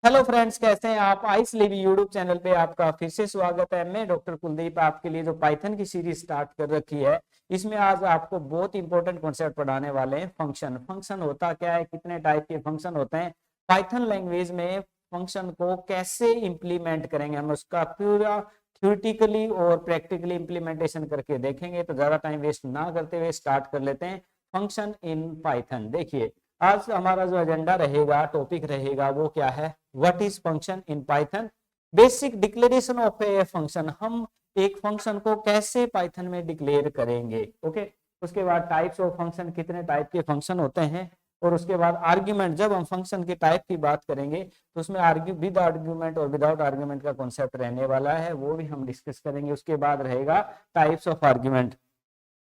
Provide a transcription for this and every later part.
Hello friends, कैसे हैं आप। आइस लिव यूट्यूब चैनल पे आपका फिर से स्वागत है। मैं डॉक्टर कुलदीप आपके लिए जो पाइथन की सीरीज स्टार्ट कर रखी है, इसमें आज आपको बहुत इंपॉर्टेंट कॉन्सेप्ट पढ़ाने वाले हैं। फंक्शन फंक्शन होता क्या है, कितने टाइप के फंक्शन होते हैं, पाइथन लैंग्वेज में फंक्शन को कैसे इंप्लीमेंट करेंगे, हम उसका पूरा थ्योरेटिकली और प्रैक्टिकली इंप्लीमेंटेशन करके देखेंगे। तो ज्यादा टाइम वेस्ट ना करते हुए स्टार्ट कर लेते हैं फंक्शन इन पाइथन। देखिए, आज हमारा जो एजेंडा रहेगा, टॉपिक रहेगा, वो क्या है, what is function in Python, basic declaration of a function. हम एक फंक्शन को कैसे पाइथन में डिक्लेयर करेंगे, ओके। उसके बाद टाइप्स ऑफ फंक्शन, कितने टाइप के फंक्शन होते हैं, और उसके बाद आर्ग्यूमेंट। जब हम फंक्शन के टाइप की बात करेंगे तो उसमें विद आर्ग्यूमेंट और विदाउट आर्ग्यूमेंट का कॉन्सेप्ट रहने वाला है, वो भी हम डिस्कस करेंगे। उसके बाद रहेगा टाइप्स ऑफ आर्ग्यूमेंट।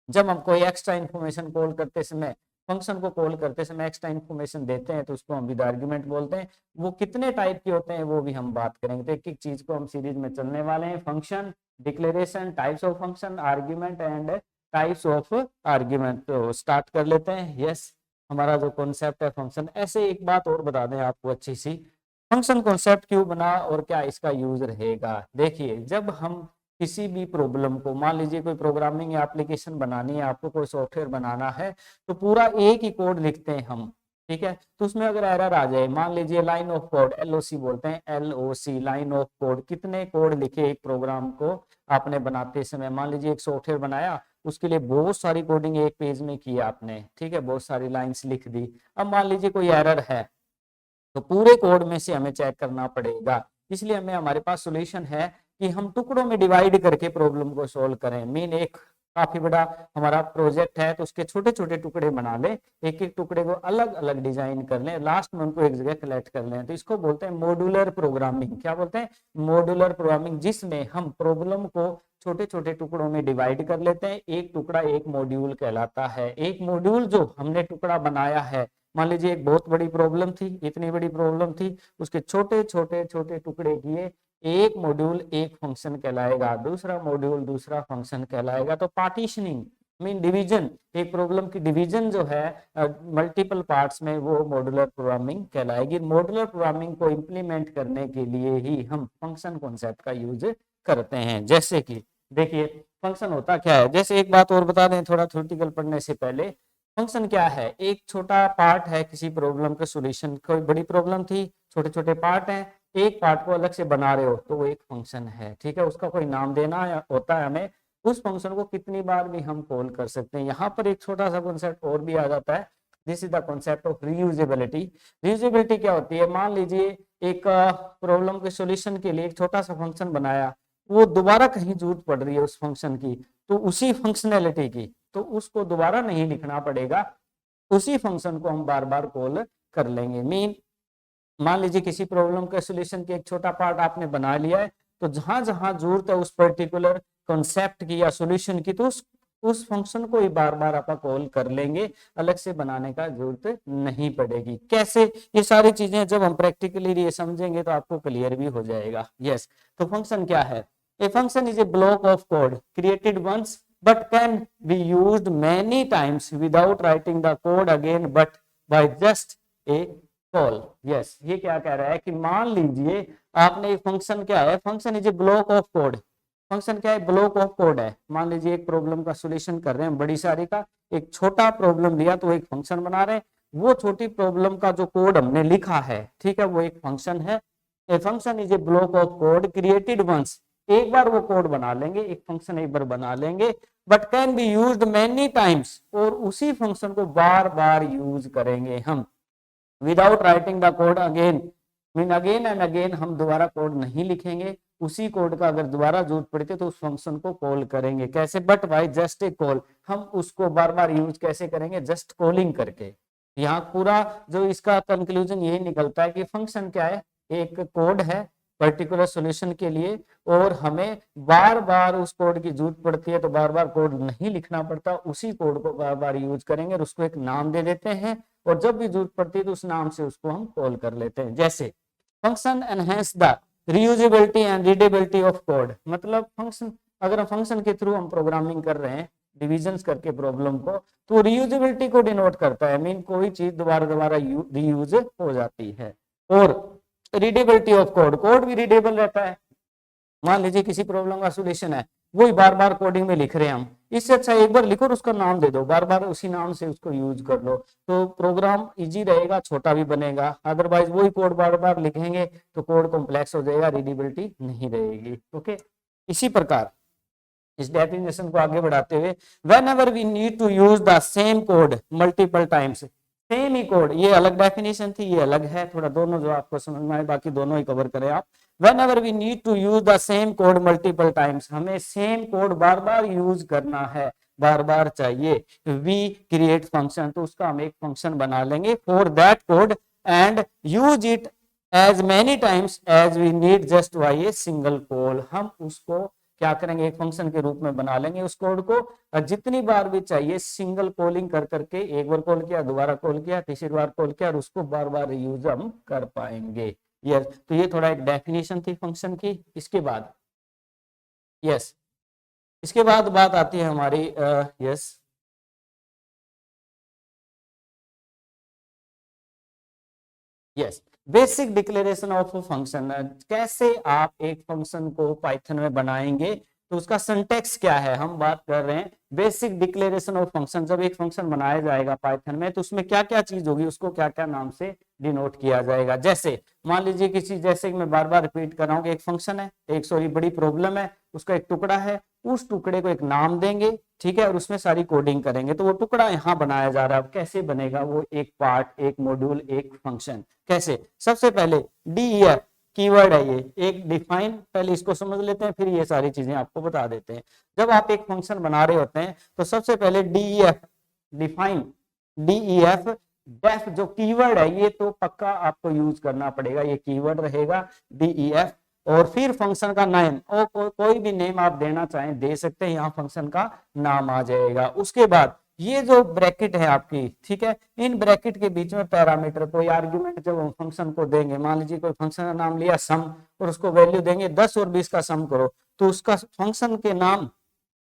जब हम कोई एक्स्ट्रा इन्फॉर्मेशन कॉल करते समय, फंक्शन को कॉल करते समय एक्स्ट्रा इन्फॉर्मेशन देते हैं तो उसको हम विद आर्गुमेंट बोलते हैं। वो कितने टाइप के होते हैं वो भी हम बात करेंगे। तो एक एक चीज को हम सीरीज में चलने वाले हैं। Function, declaration, types of function, argument and types of argument. तो स्टार्ट कर लेते हैं। यस, हमारा जो कॉन्सेप्ट है फंक्शन। ऐसे एक बात और बता दें आपको अच्छी सी, फंक्शन कॉन्सेप्ट क्यों बना और क्या इसका यूज रहेगा। देखिए, जब हम किसी भी प्रॉब्लम को, मान लीजिए कोई प्रोग्रामिंग या एप्लीकेशन बनानी है, आपको कोई सॉफ्टवेयर बनाना है, तो पूरा एक ही कोड लिखते हैं हम, ठीक है। तो उसमें अगर एरर आ जाए, मान लीजिए लाइन ऑफ कोड, एलओसी बोलते हैं, एलओसी, लाइन ऑफ कोड। कितने कोड लिखे एक प्रोग्राम को आपने बनाते समय। मान लीजिए एक सॉफ्टवेयर बनाया, उसके लिए बहुत सारी कोडिंग एक पेज में की आपने, ठीक है, बहुत सारी लाइन्स लिख दी। अब मान लीजिए कोई एरर है, तो पूरे कोड में से हमें चेक करना पड़ेगा। इसलिए हमें, हमारे पास सॉल्यूशन है कि हम टुकड़ों में डिवाइड करके प्रॉब्लम को सॉल्व करें। मीन एक काफी बड़ा हमारा प्रोजेक्ट है, तो उसके छोटे छोटे टुकड़े बना लें, एक एक टुकड़े को अलग अलग डिजाइन कर लें, लास्ट में उनको एक जगह कलेक्ट कर लें। तो इसको बोलते हैं मॉड्यूलर प्रोग्रामिंग। क्या बोलते हैं? मॉड्यूलर प्रोग्रामिंग, जिसमें हम प्रॉब्लम को छोटे छोटे टुकड़ों में डिवाइड कर लेते हैं। एक टुकड़ा एक मॉड्यूल कहलाता है। एक मॉड्यूल जो हमने टुकड़ा बनाया है, मान लीजिए एक बहुत बड़ी प्रॉब्लम थी, इतनी बड़ी प्रॉब्लम थी, उसके छोटे छोटे छोटे टुकड़े किए, एक मॉड्यूल एक फंक्शन कहलाएगा, दूसरा मॉड्यूल दूसरा फंक्शन कहलाएगा। तो पार्टीशनिंग मीन डिवीजन, एक प्रॉब्लम की डिवीजन जो है मल्टीपल पार्ट्स में, वो मॉड्यूलर प्रोग्रामिंग कहलाएगी। मॉड्यूलर प्रोग्रामिंग को इंप्लीमेंट करने के लिए ही हम फंक्शन कॉन्सेप्ट का यूज करते हैं। जैसे कि देखिए, फंक्शन होता क्या है। जैसे एक बात और बता दें थोड़ा थ्योरेटिकल पढ़ने से पहले, फंक्शन क्या है, एक छोटा पार्ट है किसी प्रॉब्लम का सॉल्यूशन। कोई बड़ी प्रॉब्लम थी, छोटे छोटे पार्ट हैं, एक पार्ट को अलग से बना रहे हो, तो वो एक फंक्शन है, ठीक है। उसका कोई नाम देना होता है हमें। उस फंक्शन को कितनी बार भी हम कॉल कर सकते हैं। यहाँ पर एक छोटा सा कॉन्सेप्ट और भी आ जाता है, this is the concept of reusability. Reusability क्या होती है, मान लीजिए एक प्रॉब्लम के सॉल्यूशन के लिए एक छोटा सा फंक्शन बनाया, वो दोबारा कहीं जरूरत पड़ रही है उस फंक्शन की, तो उसी फंक्शनैलिटी की, तो उसको दोबारा नहीं लिखना पड़ेगा, उसी फंक्शन को हम बार बार कॉल कर लेंगे। मान लीजिए किसी प्रॉब्लम के सॉल्यूशन के एक छोटा पार्ट आपने बना लिया है, तो जहां जहां जरूरत है उस पर्टिकुलर कॉन्सेप्ट की या सॉल्यूशन की, तो उस फंक्शन को ही बार बार आप कॉल कर लेंगे, अलग से बनाने का जरूरत नहीं पड़ेगी। कैसे, ये सारी चीजें जब हम प्रैक्टिकली ये समझेंगे तो आपको क्लियर भी हो जाएगा। यस, तो फंक्शन क्या है। A function is a block of code created once but can be used many times without writing the code again but by just a call। yes, ये क्या कह रहा है कि मान लीजिए आपने एक फंक्शन, क्या है function, is a block of code. Function क्या है, ब्लॉक ऑफ कोड है। मान लीजिए एक प्रॉब्लम का सॉल्यूशन कर रहे हैं बड़ी सारी का, एक छोटा प्रॉब्लम लिया तो एक फंक्शन बना रहे हैं। वो छोटी प्रॉब्लम का जो कोड हमने लिखा है, ठीक है, वो एक फंक्शन है। A function is a block of code created once, एक बार वो कोड बना लेंगे, एक फंक्शन एक बार बना लेंगे, but can be used many times, और उसी फंक्शन को बार बार यूज करेंगे हम, without writing the code again. Mean again and again हम दोबारा कोड नहीं लिखेंगे, उसी कोड का अगर दोबारा जरूरत पड़ती है तो उस फंक्शन को कॉल करेंगे। कैसे, but by just a call. हम उसको बार बार यूज कैसे करेंगे, जस्ट कॉलिंग करके। यहाँ पूरा जो इसका कंक्लूजन यही निकलता है कि फंक्शन क्या है, एक कोड है पर्टिकुलर सॉल्यूशन के लिए, और हमें बार बार उस कोड की जरूरत पड़ती है तो बार बार कोड नहीं लिखना पड़ता, उसी कोड को बार बार यूज करेंगे और उसको एक नाम दे देते हैं, और जब भी जरूरत पड़ती है तो उस नाम से उसको हम कॉल कर लेते हैं। जैसे function enhance the reusability and readability of code. मतलब फंक्शन, अगर फंक्शन के थ्रू हम प्रोग्रामिंग कर रहे हैं डिविजन्स करके प्रॉब्लम को, तो रीयूजेबिलिटी को डिनोट करता है। मीन कोई चीज दोबारा दोबारा रीयूज हो जाती है। और रीडेबिलिटी ऑफ कोड, कोड भी रीडेबल रहता है। मान लीजिए किसी प्रॉब्लम का सोल्यूशन है, वही बार बार कोडिंग में लिख रहे हैं हम, इससे अच्छा एक बार लिखो और उसका नाम दे दो, बार बार उसी नाम से उसको यूज कर लो, तो प्रोग्राम इजी रहेगा, छोटा भी बनेगा। अदरवाइज वही कोड बार बार लिखेंगे तो कोड कॉम्प्लेक्स हो जाएगा, रीडेबिलिटी नहीं रहेगी। ओके, इसी प्रकार इस डेफिनेशन को आगे बढ़ाते हुए, whenever we need to use the same code multiple times, same ही कोड, ये अलग डेफिनेशन थी, ये अलग है, थोड़ा दोनों जो आपको समझ में आए, बाकी दोनों ही कवर करें आप। Whenever we need to use the same code multiple times, हमें सेम कोड बार बार यूज करना है, बार बार चाहिए, वी क्रिएट फंक्शन, तो उसका हम एक फंक्शन बना लेंगे for that code and use it as many times as we need just by a single call. हम उसको क्या करेंगे, एक फंक्शन के रूप में बना लेंगे उस कोड को, और जितनी बार भी चाहिए सिंगल कॉलिंग कर करके, एक बार कॉल किया, दोबारा कॉल किया, तीसरी बार कॉल किया, और उसको बार बार यूज हम कर पाएंगे। यस, तो ये थोड़ा एक डेफिनेशन थी फंक्शन की। इसके बाद यस, इसके बाद बात आती है हमारी yes yes basic declaration of function. कैसे आप एक फंक्शन को पाइथन में बनाएंगे, तो उसका सिंटैक्स क्या है, हम बात कर रहे हैं बेसिक डिक्लेरेशन ऑफ फंक्शन। जब एक फंक्शन बनाया जाएगा पाइथन में, तो उसमें क्या क्या चीज होगी, उसको क्या क्या नाम से डिनोट किया जाएगा। जैसे मान लीजिए किसी, जैसे कि मैं बार बार रिपीट कर रहा हूँ कि एक फंक्शन है, एक सॉरी बड़ी प्रॉब्लम है, उसका एक टुकड़ा है, उस टुकड़े को एक नाम देंगे, ठीक है, और उसमें सारी कोडिंग करेंगे, तो वो टुकड़ा यहाँ बनाया जा रहा है। कैसे बनेगा वो, एक पार्ट, एक मॉड्यूल, एक फंक्शन। कैसे, सबसे पहले डीईएफ कीवर्ड है, ये एक डिफाइन, पहले इसको समझ लेते हैं, फिर ये सारी चीजें आपको बता देते हैं। जब आप एक फंक्शन बना रहे होते हैं तो सबसे पहले डीईएफ डिफाइन, डीईएफ डेफ जो कीवर्ड है, ये तो पक्का आपको यूज करना पड़ेगा, ये कीवर्ड रहेगा डीईएफ। और फिर फंक्शन का नेम, और कोई भी नेम आप देना चाहें दे सकते हैं, यहाँ फंक्शन का नाम आ जाएगा। उसके बाद ये जो ब्रैकेट है आपकी, ठीक है, इन ब्रैकेट के बीच में पैरामीटर, कोई आर्गुमेंट जब हम फंक्शन को देंगे, मान लीजिए कोई फंक्शन का नाम लिया सम, और उसको वैल्यू देंगे 10 और 20 का सम करो, तो उसका फंक्शन के नाम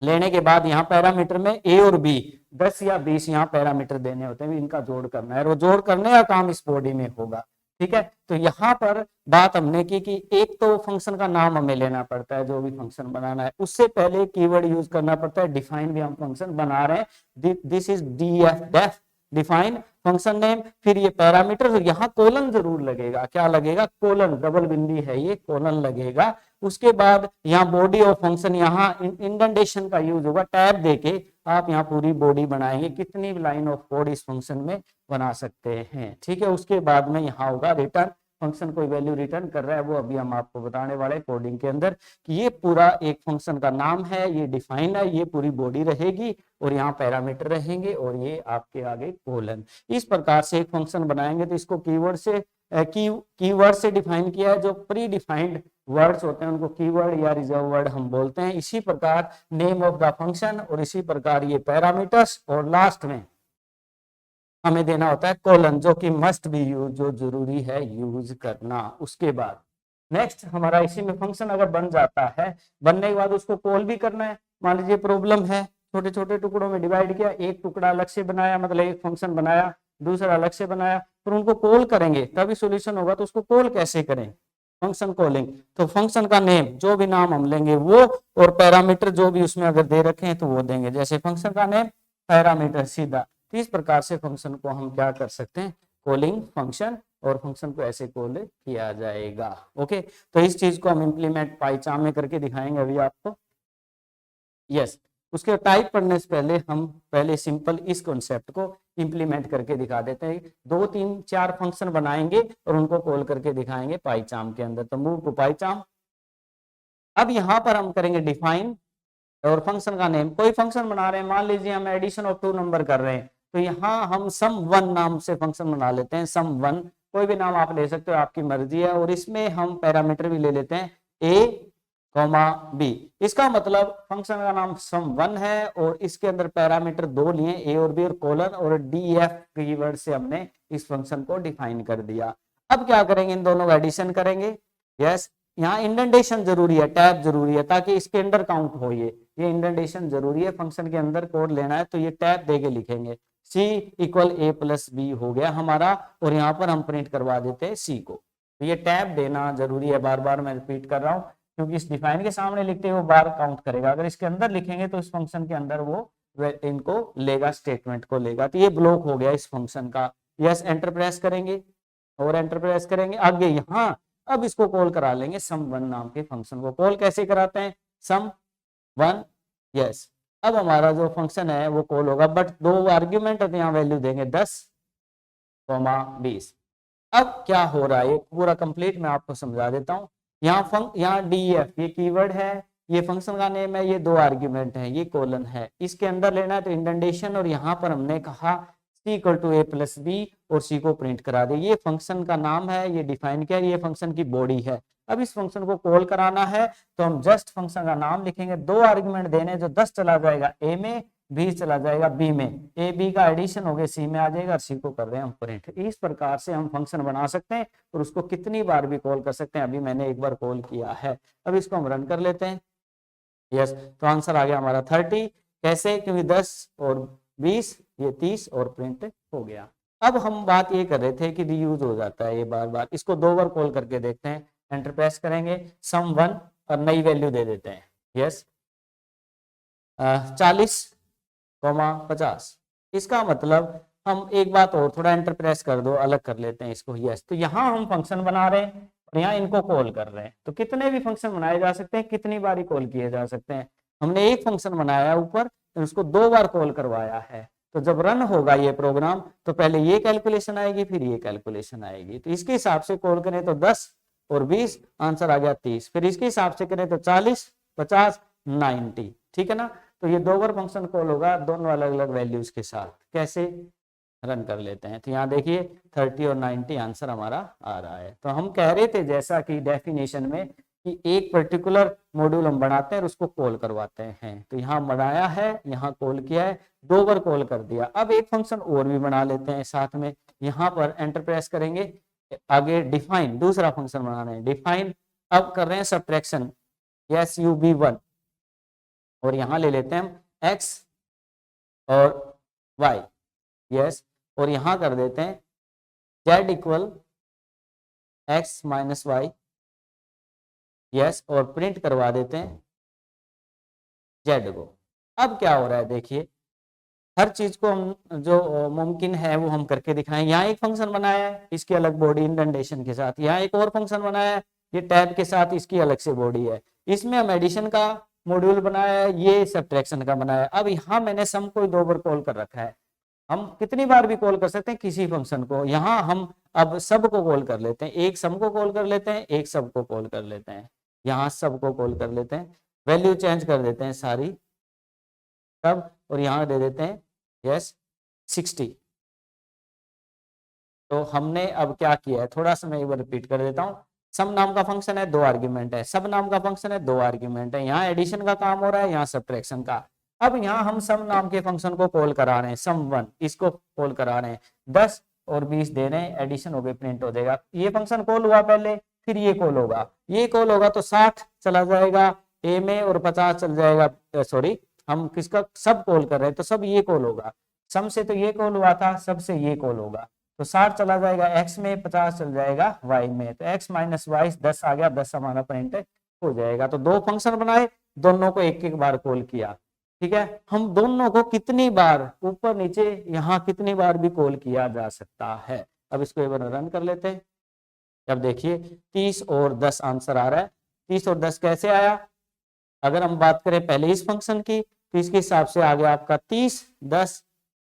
लेने के बाद यहाँ पैरामीटर में ए और बी 10 या 20 यहाँ पैरामीटर देने होते हैं, इनका जोड़ करना है, और वो जोड़ करने का काम इस बॉडी में होगा। ठीक है, तो यहाँ पर बात हमने की कि एक तो फंक्शन का नाम हमें लेना पड़ता है, जो भी फंक्शन बनाना है, उससे पहले कीवर्ड यूज करना पड़ता है, डिफाइन भी हम फंक्शन बना रहे हैं, this is DF def define function name, फिर ये पैरामीटर, यहाँ कोलन जरूर लगेगा, क्या लगेगा, कोलन, डबल बिंदी है ये, कोलन लगेगा। उसके बाद यहाँ बॉडी ऑफ फंक्शन, यहाँ इंडेंटेशन का यूज होगा, टैब देके आप यहाँ पूरी बॉडी बनाएंगे, कितनी लाइन ऑफ कोड इस फंक्शन में बना सकते हैं। ठीक है, उसके बाद में यहाँ होगा रिटर्न, फंक्शन कोई वैल्यू रिटर्न कर रहा है, वो अभी हम आपको बताने वाले कोडिंग के अंदर कि ये पूरा एक फंक्शन का नाम है, ये डिफाइन है, ये पूरी बॉडी रहेगी, और यहाँ पैरामीटर रहेंगे, और ये आपके आगे कोलन। इस प्रकार से एक फंक्शन बनाएंगे, तो इसको कीवर्ड से कीवर्ड से डिफाइन किया है, जो प्री डिफाइंड वर्ड्स होते हैं उनको कीवर्ड या रिजर्व वर्ड हम बोलते हैं। इसी प्रकार नेम ऑफ द फंक्शन, और इसी प्रकार ये पैरामीटर्स, और लास्ट में हमें देना होता है कोलन, जो कि मस्ट बी यूज, जो जरूरी है यूज करना। उसके बाद नेक्स्ट हमारा इसी में फंक्शन अगर बन जाता है, बनने के बाद उसको कॉल भी करना है। मान लीजिए प्रॉब्लम है, छोटे छोटे टुकड़ों में डिवाइड किया, एक टुकड़ा अलग से बनाया, मतलब एक फंक्शन बनाया, दूसरा अलग से बनाया, फिर उनको कॉल करेंगे तभी सॉल्यूशन होगा। तो उसको कॉल कैसे करें, फंक्शन कॉलिंग, तो फंक्शन का नेम, जो भी नाम हम लेंगे वो, और पैरामीटर जो भी उसमें अगर दे रखे हैं तो वो देंगे, जैसे फंक्शन का नेम पैरामीटर सीधा। तो इस प्रकार से फंक्शन को हम क्या कर सकते हैं, कॉलिंग फंक्शन, और फंक्शन को ऐसे कॉल किया जाएगा। ओके, तो इस चीज को हम इंप्लीमेंट पाइचाम में करके दिखाएंगे अभी आपको। यस, उसके टाइप पढ़ने से पहले हम पहले सिंपल इस कॉन्सेप्ट को इंप्लीमेंट करके दिखा देते हैं। 2 3 4 फंक्शन बनाएंगे और उनको कॉल करके दिखाएंगे पाइचाम के अंदर। तो मूव टू पाइचाम। अब यहाँ पर हम करेंगे डिफाइन और फंक्शन का नेम। कोई फंक्शन बना रहे हैं, मान लीजिए हम एडिशन ऑफ 2 नंबर कर रहे हैं, तो यहाँ हम सम 1 नाम से फंक्शन बना लेते हैं। सम 1 कोई भी नाम आप ले सकते हो, आपकी मर्जी है, और इसमें हम पैरामीटर भी ले लेते हैं ए कॉमा बी। इसका मतलब फंक्शन का नाम सम 1 है और इसके अंदर पैरामीटर 2 लिए, ए और बी, और कोलन और डी एफ कीवर्ड से हमने इस फंक्शन को डिफाइन कर दिया। अब क्या करेंगे, इन दोनों का एडिशन करेंगे। यस, यहाँ इंडेंटेशन जरूरी है, टैब जरूरी है, ताकि इसके अंदर काउंट हो। ये इंडेंटेशन जरूरी है, फंक्शन के अंदर कोड लेना है तो ये टैब देके लिखेंगे। सी इक्वल ए प्लस बी हो गया हमारा, और यहाँ पर हम प्रिंट करवा देते हैं सी को। तो ये टैब देना जरूरी है, बार बार मैं रिपीट कर रहा हूँ, क्योंकि इस डिफाइन के सामने लिखते हुए वो बार काउंट करेगा। अगर इसके अंदर लिखेंगे तो इस फंक्शन के अंदर वो इनको लेगा, स्टेटमेंट को लेगा। तो ये ब्लॉक हो गया इस फंक्शन का। यस, एंटर प्रेस करेंगे और एंटर प्रेस करेंगे आगे। यहाँ अब इसको कॉल करा लेंगे सम वन नाम के फंक्शन को। कॉल कैसे कराते हैं, सम वन। यस, अब हमारा जो फंक्शन है वो कॉल होगा, बट दो आर्ग्यूमेंट है, यहाँ वैल्यू देंगे 10,20। अब क्या हो रहा है, ये पूरा कंप्लीट मैं आपको समझा देता हूँ। यहाँ DEF ये कीवर्ड है, ये फंक्शन का नेम है, ये दो आर्ग्यूमेंट है, ये कॉलन है, इसके अंदर लेना है तो इंडेंटेशन, और यहाँ पर हमने कहा C = A + B और C को प्रिंट करा दे। ये फंक्शन का नाम है, ये डिफाइन किया, ये फंक्शन की बॉडी है। अब इस फंक्शन को कॉल कराना है तो हम जस्ट फंक्शन का नाम लिखेंगे, दो आर्ग्यूमेंट देने, जो 10 चला जाएगा A में, 20 चला जाएगा B में, A B का एडिशन हो गया C में आ जाएगा, और C को कर रहे हैं हम प्रिंट। इस प्रकार से हम फंक्शन बना सकते हैं और उसको कितनी बार भी कॉल कर सकते हैं। अभी मैंने एक बार कॉल किया है, अब इसको हम रन कर लेते हैं। यस, तो आंसर आ गया हमारा 30। कैसे, क्योंकि 10 और 20 ये 30 और प्रिंट हो गया। अब हम बात ये कर रहे थे कि रीयूज हो जाता है ये बार बार, इसको दो बार कॉल करके देखते हैं। एंटर प्रेस करेंगे, सम वन और नई वैल्यू दे देते हैं। यस, 40,50। इसका मतलब हम एक बात और, थोड़ा एंटर प्रेस कर दो, अलग कर लेते हैं इसको। यस, तो यहाँ हम फंक्शन बना रहे हैं और यहाँ इनको कॉल कर रहे हैं। तो कितने भी फंक्शन बनाए जा सकते हैं, कितनी बार कॉल किए जा सकते हैं। हमने एक फंक्शन बनाया ऊपर, तो उसको दो बार कॉल करवाया है। तो जब रन होगा ये प्रोग्राम तो पहले ये कैलकुलेशन आएगी, फिर ये कैलकुलेशन आएगी। तो इसके हिसाब से कॉल करें तो 10 और 20, आंसर आ गया 30। फिर इसके हिसाब से करें तो 40, 50, 90। ठीक है ना। तो ये दो बार फंक्शन कॉल होगा, दोनों अलग अलग वैल्यूज के साथ। कैसे, रन कर लेते हैं। तो यहाँ देखिए 30 और 90 आंसर हमारा आ रहा है। तो हम कह रहे थे जैसा कि डेफिनेशन में कि एक पर्टिकुलर मॉड्यूल हम बनाते हैं और उसको कॉल करवाते हैं। तो यहाँ बनाया है, यहाँ कॉल किया है, दो बार कॉल कर दिया। अब एक फंक्शन और भी बना लेते हैं साथ में। यहाँ पर एंटर प्रेस करेंगे, आगे डिफाइन, दूसरा फंक्शन बना रहे हैं डिफाइन। अब कर रहे हैं सब्ट्रैक्शन, SUB1, और यहाँ ले लेते हैं हम x और y। यस, और यहाँ कर देते हैं z = x - y। यस, और प्रिंट करवा देते हैं z को। अब क्या हो रहा है, देखिए हर चीज को हम जो मुमकिन है वो हम करके दिखाएं। यहाँ एक फंक्शन बनाया है, इसकी अलग बॉडी इंडेंटेशन के साथ। यहाँ एक और फंक्शन बनाया है, ये टैब के साथ, इसकी अलग से बॉडी है। इसमें हम एडिशन का मॉड्यूल बनाया है, ये सब्ट्रैक्शन का बनाया है। अब यहाँ मैंने सम को दो बार कॉल कर रखा है। हम कितनी बार भी कॉल कर सकते हैं किसी फंक्शन को। यहाँ हम अब सब को कॉल कर लेते हैं, एक सम को कॉल कर लेते हैं, एक सब को कॉल कर लेते हैं। यहाँ सब को कॉल कर लेते हैं, वैल्यू चेंज कर देते हैं सारी सब, और यहाँ दे देते हैं यस 60। तो हमने अब क्या किया है, थोड़ा सा मैं एक बार रिपीट कर देता हूँ। सम नाम का फंक्शन है, दो आर्ग्यूमेंट है, सब नाम का फंक्शन है, दो आर्ग्यूमेंट है। यहाँ एडिशन का काम हो रहा है, यहाँ सब्ट्रैक्शन का। अब यहाँ हम सम नाम के फंक्शन को कॉल करा रहे हैं, सम वन, इसको कॉल करा रहे हैं। 10 और 20 दे रहे हैं, एडिशन हो गई, प्रिंट हो जाएगा। ये फंक्शन कॉल हुआ पहले, फिर ये कॉल होगा। ये कॉल होगा तो 60 चला जाएगा ए में और 50 चल जाएगा, सॉरी हम किसका सब कॉल कर रहे हैं तो सब ये कॉल होगा। सम से तो ये कॉल हुआ था, सब से ये कॉल होगा। तो 60 चला जाएगा x में, 50 चल जाएगा y में। तो x - y 10 आ गया, 10 हमारा प्रिंट हो जाएगा। तो दो फंक्शन बनाए, दोनों को एक एक बार कॉल किया। ठीक है, हम दोनों को कितनी बार ऊपर नीचे यहाँ कितनी बार भी कॉल किया जा सकता है। अब इसको एक बार रन कर लेते हैं। अब देखिए 30 और 10 आंसर आ रहा है। 30 और 10 कैसे आया, अगर हम बात करें पहले इस फंक्शन की तो इसके हिसाब से आ गया आपका 30, 10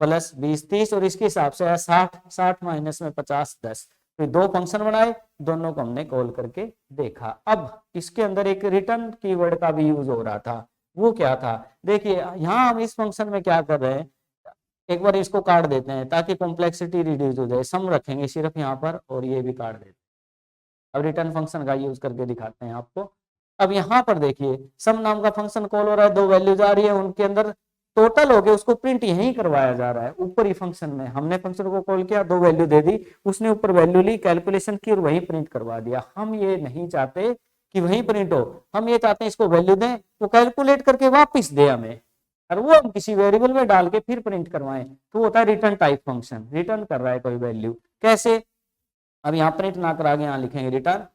प्लस 20 30, और इसके हिसाब से आया 60, 60 माइनस में 50 10। तो दो फंक्शन बनाए, दोनों को हमने कॉल करके देखा। अब इसके अंदर एक रिटर्न कीवर्ड का भी यूज हो रहा था, वो क्या था देखिए। यहाँ हम इस फंक्शन में क्या कर रहे हैं, एक बार इसको काट देते हैं ताकि कॉम्प्लेक्सिटी रिड्यूस हो जाए। सम रखेंगे सिर्फ यहाँ पर और ये भी काट देते हैं। अब रिटर्न फंक्शन का यूज करके दिखाते हैं आपको। अब यहाँ पर देखिए सम नाम का फंक्शन कॉल हो रहा है, दो वैल्यूज आ रही है, उनके अंदर टोटल हो गए, उसको प्रिंट यहीं करवाया जा रहा है ऊपर ही फंक्शन में। हमने फंक्शन को कॉल किया, दो वैल्यू दे दी, उसने ऊपर वैल्यू ली, कैलकुलेशन की और वहीं प्रिंट करवा दिया। हम ये नहीं चाहते कि वहीं प्रिंट हो, हम ये चाहते हैं इसको वैल्यू दें, वो कैलकुलेट करके वापस दे हमें, और वो हम किसी वेरिएबल में डाल के फिर प्रिंट करवाएं। तो होता है रिटर्न टाइप फंक्शन, रिटर्न कर रहा है कोई वैल्यू। कैसे, अब यहाँ प्रिंट ना करा के यहाँ लिखेंगे रिटर्न।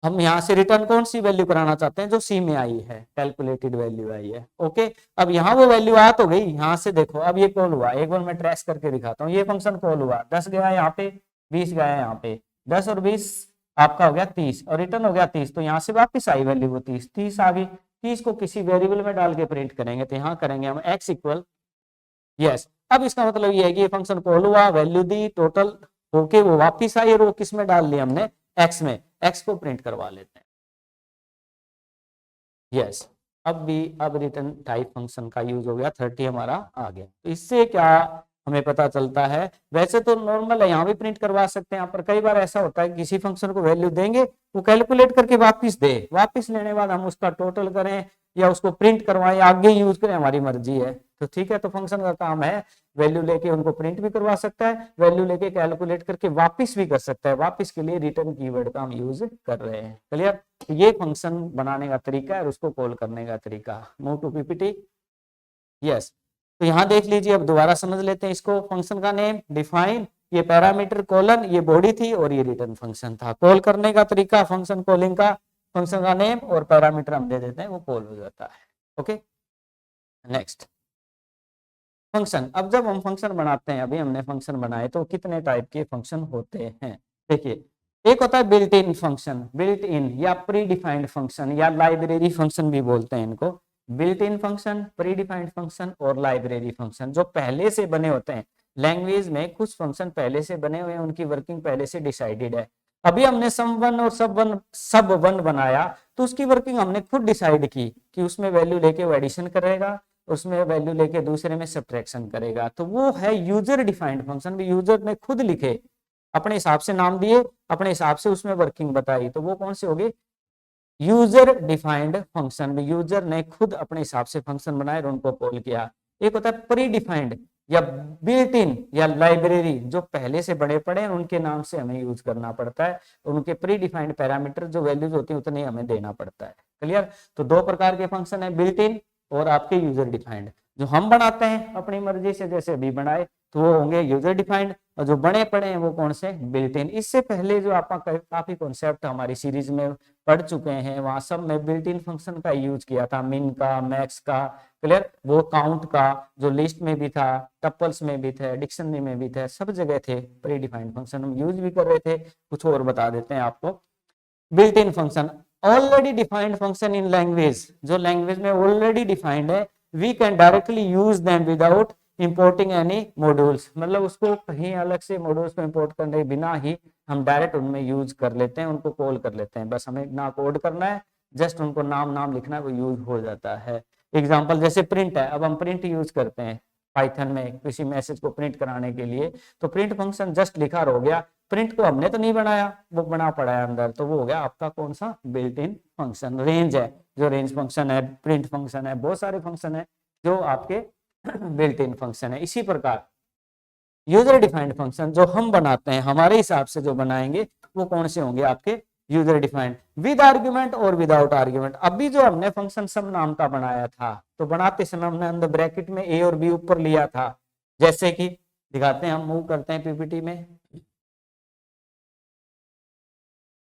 हम यहाँ से रिटर्न कौन सी वैल्यू कराना चाहते हैं, जो सी में आई है, कैलकुलेटेड वैल्यू आई है। ओके, अब यहाँ वो वैल्यू आ तो गई, यहाँ से देखो अब ये कॉल हुआ, एक बार मैं ट्रेस करके दिखाता हूँ। ये फंक्शन कॉल हुआ, 10 गया यहाँ पे, 20 गया यहाँ पे, 10 और 20 आपका हो गया 30 और रिटर्न हो गया 30। तो यहाँ से वापस आई वैल्यू वो 30 आ गई। 30 को किसी वेरिएबल में डाल के प्रिंट करेंगे, तो यहाँ करेंगे हम x इक्वल यस। अब इसका मतलब ये है कि ये फंक्शन कॉल हुआ, वैल्यू दी, टोटल होके वो वापिस आई और वो किस में डाल लिया हमने, x में, x को प्रिंट करवा लेते हैं। यस, अब रिटर्न टाइप फंक्शन का यूज हो गया, 30 हमारा आ गया। तो इससे क्या हमें पता चलता है, वैसे तो नॉर्मल है, यहाँ भी प्रिंट करवा सकते हैं, पर कई बार ऐसा होता है किसी फंक्शन को वैल्यू देंगे, वो कैलकुलेट करके वापस दे, वापस लेने के बाद हम उसका टोटल करें या उसको प्रिंट करवाएं, आगे यूज करें, हमारी मर्जी है। तो ठीक है, तो फंक्शन का काम है वैल्यू लेके उनको प्रिंट भी करवा सकता है, वैल्यू लेके कैलकुलेट करके वापस भी कर सकता है। वापस के लिए रिटर्न कीवर्ड का हम यूज कर रहे हैं। क्लियर, ये फंक्शन बनाने का तरीका है और उसको कॉल करने का तरीका। Move to PPT. यस, तो यहाँ देख लीजिए, अब दोबारा समझ लेते हैं इसको। फंक्शन का नेम डिफाइन, ये पैरामीटर कोलन, ये बॉडी थी और ये रिटर्न फंक्शन था। कॉल करने का तरीका फंक्शन कॉलिंग का, फंक्शन का नेम और पैरामीटर हम दे देते हैं, वो कॉल हो जाता है। Okay, next function. अब जब हम फंक्शन बनाते हैं, अभी हमने फंक्शन बनाए, तो कितने टाइप के फंक्शन होते हैं देखिए। एक होता है built in function, built in या प्री डिफाइंड फंक्शन या लाइब्रेरी फंक्शन भी बोलते हैं इनको। Built in function, pre defined function और लाइब्रेरी फंक्शन, जो पहले से बने होते हैं। लैंग्वेज में कुछ फंक्शन पहले से बने हुए हैं, उनकी वर्किंग पहले से डिसाइडेड है। अभी हमने सम वन और सब वन बनाया, तो उसकी वर्किंग हमने खुद डिसाइड की कि उसमें वैल्यू लेके वो एडिशन करेगा, उसमें वैल्यू लेके दूसरे में सब्ट्रैक्शन करेगा। तो वो है यूजर डिफाइंड फंक्शन, भी यूजर ने खुद लिखे, अपने हिसाब से नाम दिए, अपने हिसाब से उसमें वर्किंग बताई, तो वो कौन से हो गए, यूजर डिफाइंड फंक्शन। यूजर ने खुद अपने हिसाब से फंक्शन बनाए और उनको कॉल किया। एक होता है प्री डिफाइंड या बिल्ट इन या लाइब्रेरी, जो पहले से बड़े पड़े हैं, उनके नाम से हमें यूज करना पड़ता है, उनके प्री डिफाइंड पैरामीटर जो वैल्यूज होती है उतने हमें देना पड़ता है। क्लियर, तो दो प्रकार के फंक्शन है, बिल्ट इन और आपके यूजर डिफाइंड। जो हम बनाते हैं अपनी मर्जी से, जैसे अभी बनाए, तो वो होंगे यूजर डिफाइंड, और जो बने पड़े हैं वो कौन से, बिल्ट इन। इससे पहले जो आप काफी कॉन्सेप्ट हमारी सीरीज में पढ़ चुके हैं, वहां सब में बिल्ट इन फंक्शन का यूज किया था, मिन का, मैक्स का। क्लियर, वो काउंट का, जो लिस्ट में भी था, टपल्स में भी थे, डिक्शनरी में भी थे, सब जगह थे प्री डिफाइंड फंक्शन, हम यूज भी कर रहे थे। कुछ और बता देते हैं आपको। Built in function, already defined function in language, जो लैंग्वेज में ऑलरेडी डिफाइंड है, we can directly use them without importing any modules. मतलब उसको कहीं अलग से मॉड्यूल्स को इंपोर्ट करने के बिना ही हम डायरेक्ट उनमें यूज कर लेते हैं, उनको कॉल कर लेते हैं। बस हमें ना कोड करना है, जस्ट उनको नाम लिखना है, वो यूज हो जाता है। एग्जाम्पल जैसे प्रिंट है, अब हम प्रिंट यूज करते हैं पाइथन में किसी मैसेज को प्रिंट कराने के लिए, तो प्रिंट फंक्शन जस्ट लिखा हो गया, प्रिंट को हमने तो नहीं बनाया, वो बना पड़ा है अंदर, तो वो हो गया आपका कौन सा, बिल्ट इन फंक्शन। रेंज है, जो रेंज फंक्शन है, प्रिंट फंक्शन है, बहुत सारे फंक्शन है जो आपके बिल्ट इन फंक्शन है। इसी प्रकार यूजर डिफाइंड फंक्शन जो हम बनाते हैं, हमारे हिसाब से जो बनाएंगे, वो कौन से होंगे आपके, यूजर डिफाइंड, विद आर्ग्यूमेंट और विदाउट आर्ग्यूमेंट। अभी जो हमने फंक्शन सब नाम का बनाया था, तो बनाते समय हमने अंदर ब्रैकेट में ए और बी ऊपर लिया था, जैसे कि दिखाते हैं, हम मूव करते हैं पीपीटी में।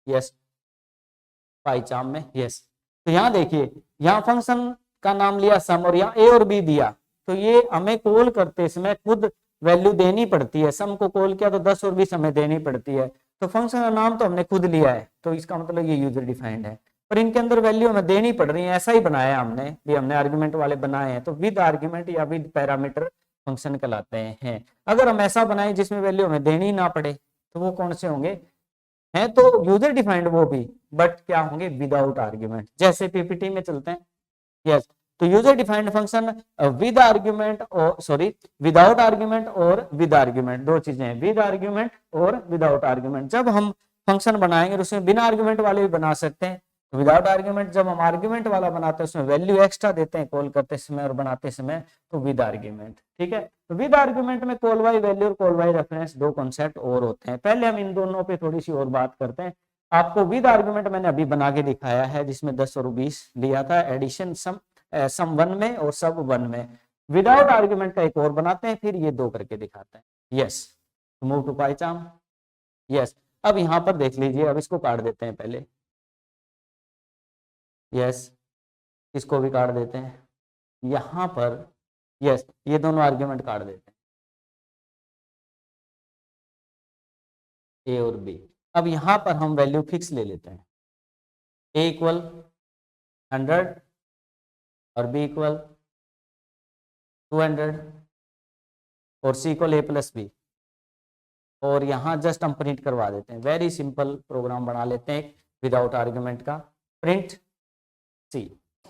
यस, पाइचार्ट में, यस। तो यहाँ देखिए, यहाँ फंक्शन का नाम लिया सम और यहाँ ए और बी दिया, तो ये हमें कॉल करते समय खुद वैल्यू देनी पड़ती है। सम को कॉल किया तो 10 और 20 हमें देनी पड़ती है, तो फंक्शन का नाम तो हमने खुद लिया है, तो इसका मतलब ये यूजर डिफाइंड है, पर इनके अंदर वैल्यू हमें देनी पड़ रही है। ऐसा ही बनाया हमने भी, हमने आर्ग्यूमेंट वाले बनाए हैं, तो विद आर्ग्यूमेंट या विद पैरामीटर फंक्शन कहलाते हैं। अगर हम ऐसा बनाए जिसमें वैल्यू हमें देनी ना पड़े, तो वो कौन से होंगे, है तो यूजर डिफाइंड वो भी, बट क्या होंगे, विदाउट आर्ग्यूमेंट। जैसे पीपीटी में चलते हैं, यस। तो user defined function with argument और सॉरी विदाउट आर्ग्यूमेंट और विद आर्ग्यूमेंट, दो चीजें हैं, विद आर्ग्यूमेंट और विदाउट आर्ग्यूमेंट। जब हम फंक्शन बनाएंगे उसमें बिना आर्ग्यूमेंट वाले भी बना सकते हैं, विदाउट आर्ग्यूमेंट जब हम आर्ग्यूमेंट वाला बनाते हैं उसमें वैल्यू एक्स्ट्रा देते हैं कॉल करते समय और बनाते समय, तो विद आर्ग्यूमेंट। ठीक है, तो विद आर्ग्यूमेंट में कॉल बाय वैल्यू और कॉल बाय रेफरेंस दो कॉन्सेप्ट और होते हैं। पहले हम इन दोनों पे थोड़ी सी और बात करते हैं। आपको विद आर्ग्यूमेंट मैंने अभी बना के दिखाया है, जिसमें 10 और 20 लिया था, एडिशन सम वन में और सब वन में। विदाउट आर्ग्यूमेंट का एक और बनाते हैं, फिर ये दो करके दिखाते हैं। Yes, move to pie chart. Yes. अब यहाँ पर देख लीजिए, अब इसको काट देते हैं पहले, यस, इसको भी काट देते हैं यहाँ पर, यस, ये दोनों आर्ग्यूमेंट काट देते हैं, ए और बी। अब यहाँ पर हम वैल्यू फिक्स ले लेते हैं, ए इक्वल 100 और बी इक्वल 200 और सी इक्वल ए प्लस बी, और यहाँ जस्ट हम प्रिंट करवा देते हैं, वेरी सिंपल प्रोग्राम बना लेते हैं विदाउट आर्ग्यूमेंट का, प्रिंट सी।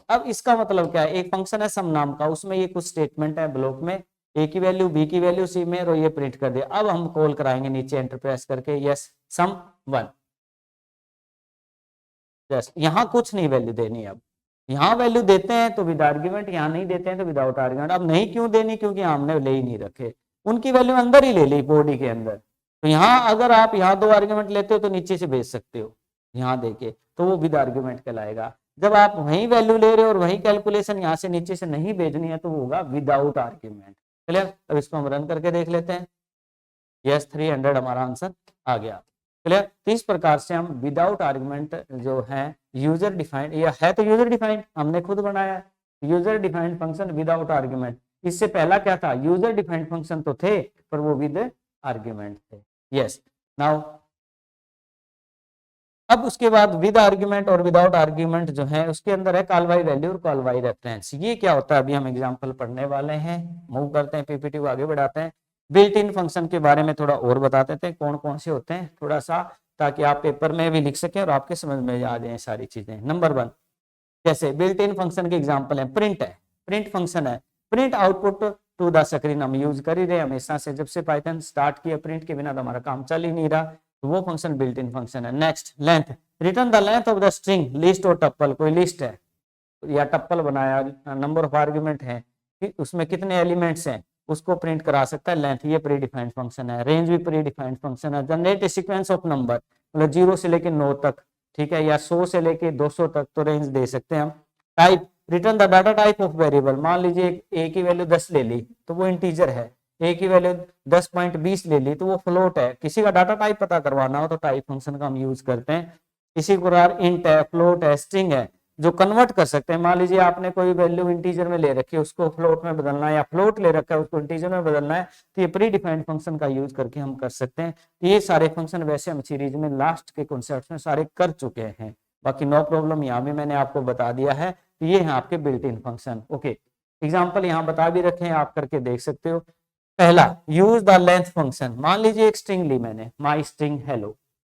अब इसका मतलब क्या है, एक फंक्शन है सम नाम का, उसमें ये कुछ स्टेटमेंट है ब्लॉक में, ए की वैल्यू बी की वैल्यू सी में, और ये प्रिंट कर दिया। अब हम कॉल कराएंगे नीचे एंटर प्रेस करके, यस सम 1, जस्ट यहाँ कुछ नहीं वैल्यू देनी। अब यहाँ वैल्यू देते हैं तो विद आर्ग्यूमेंट, यहाँ नहीं देते हैं तो विदाउट आर्ग्यूमेंट। अब नहीं क्यों देनी, क्योंकि हमने ले ही नहीं रखे, उनकी वैल्यू अंदर ही ले ली बॉडी के अंदर। तो यहाँ अगर आप यहाँ 2 आर्ग्यूमेंट लेते हो तो नीचे से भेज सकते हो, यहाँ देके, तो वो विद आर्ग्यूमेंट कहलाएगा। जब आप वही वैल्यू ले रहे हो और वही कैलकुलेशन यहाँ से नीचे से नहीं भेजनी है तो वो होगा विदाउट आर्ग्यूमेंट। क्लियर। अब इसको हम रन करके देख लेते हैं, यस 300 हमारा आंसर आ गया। क्लियर। तो इस प्रकार से हम विदाउट आर्गुमेंट जो है यूजर डिफाइंड, या है तो यूजर डिफाइंड, हमने खुद बनाया user defined function without argument. इससे पहला क्या था, यूजर डिफाइंड फंक्शन तो थे पर वो विद आर्गुमेंट थे। यस नाउ अब उसके बाद विद आर्गुमेंट और विदाउट आर्गुमेंट जो है उसके अंदर है कॉल बाय वैल्यू और कॉल बाय रेफरेंस। ये क्या होता है अभी हम एग्जांपल पढ़ने वाले हैं। मूव करते हैं, पीपीटी को आगे बढ़ाते हैं। बिल्ट इन फंक्शन के बारे में थोड़ा और बता देते हैं, कौन कौन से होते हैं थोड़ा सा, ताकि आप पेपर में भी लिख सकें और आपके समझ में आ जाए सारी चीजें। नंबर 1, जैसे बिल्ट इन फंक्शन के एग्जाम्पल है, प्रिंट है, प्रिंट फंक्शन है, print output to the screen हम यूज कर ही रहे हमेशा से, जब से पाइथन स्टार्ट किया प्रिंट के बिना तो हमारा काम चल ही नहीं रहा, तो वो फंक्शन बिल्ट इन फंक्शन है। Next length, return the length of the string, list और टप्पल, कोई लिस्ट है या टप्पल बनाया, नंबर ऑफ आर्ग्यूमेंट है, उसमें कितने एलिमेंट्स हैं उसको प्रिंट करा सकता है, लेंथ, ये प्री डिफाइंड फंक्शन है। रेंज भी प्री डिफाइंड फंक्शन है। Generate a sequence of number, मतलब 0 से लेके 9 तक, ठीक है, या 100 से लेके 200 तक तो रेंज दे सकते हैं हम। Type, return the data type of variable, मान लीजिए ए की वैल्यू 10 ले ली तो वो इंटीजर है, ए की वैल्यू 10.20 ले ली तो वो फ्लोट है। किसी का डाटा टाइप पता करवाना हो तो टाइप फंक्शन का हम यूज करते हैं। इसी प्रकार इंट है, फ्लोट है, स्ट्रिंग है, जो कन्वर्ट कर सकते हैं। मान लीजिए आपने कोई वैल्यू इंटीजर में ले रखी है, उसको फ्लोट में बदलना है, या फ्लोट ले रखा है उसको इंटीजर में बदलना है, तो ये प्री डिफाइंड फंक्शन का यूज करके हम कर सकते हैं। ये सारे फंक्शन वैसे हम सीरीज में लास्ट के कॉन्सेप्ट में सारे कर चुके हैं, बाकी नो प्रॉब्लम, यहाँ भी मैंने आपको बता दिया है। ये है आपके built in function. Okay, example यहाँ बता भी रखे हैं, आप करके देख सकते हो। पहला, यूज द लेंथ फंक्शन, मान लीजिए एक स्ट्रिंग ली मैंने, माई स्ट्रिंग हेलो,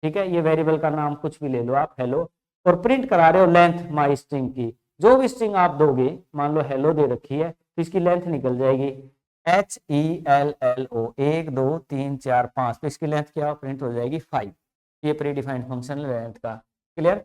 ठीक है, ये वेरिएबल का नाम कुछ भी ले लो आप, हेलो, और प्रिंट करा रहे हो लेंथ माई स्ट्रिंग की। जो भी स्ट्रिंग आप दोगे, मान लो हेलो दे रखी है तो इसकी लेंथ निकल जाएगी HELLO 1 2 3 4 5, तो इसकी लेंथ क्या प्रिंट हो जाएगी 5। ये प्री डिफाइंड फंक्शन लेंथ का। क्लियर।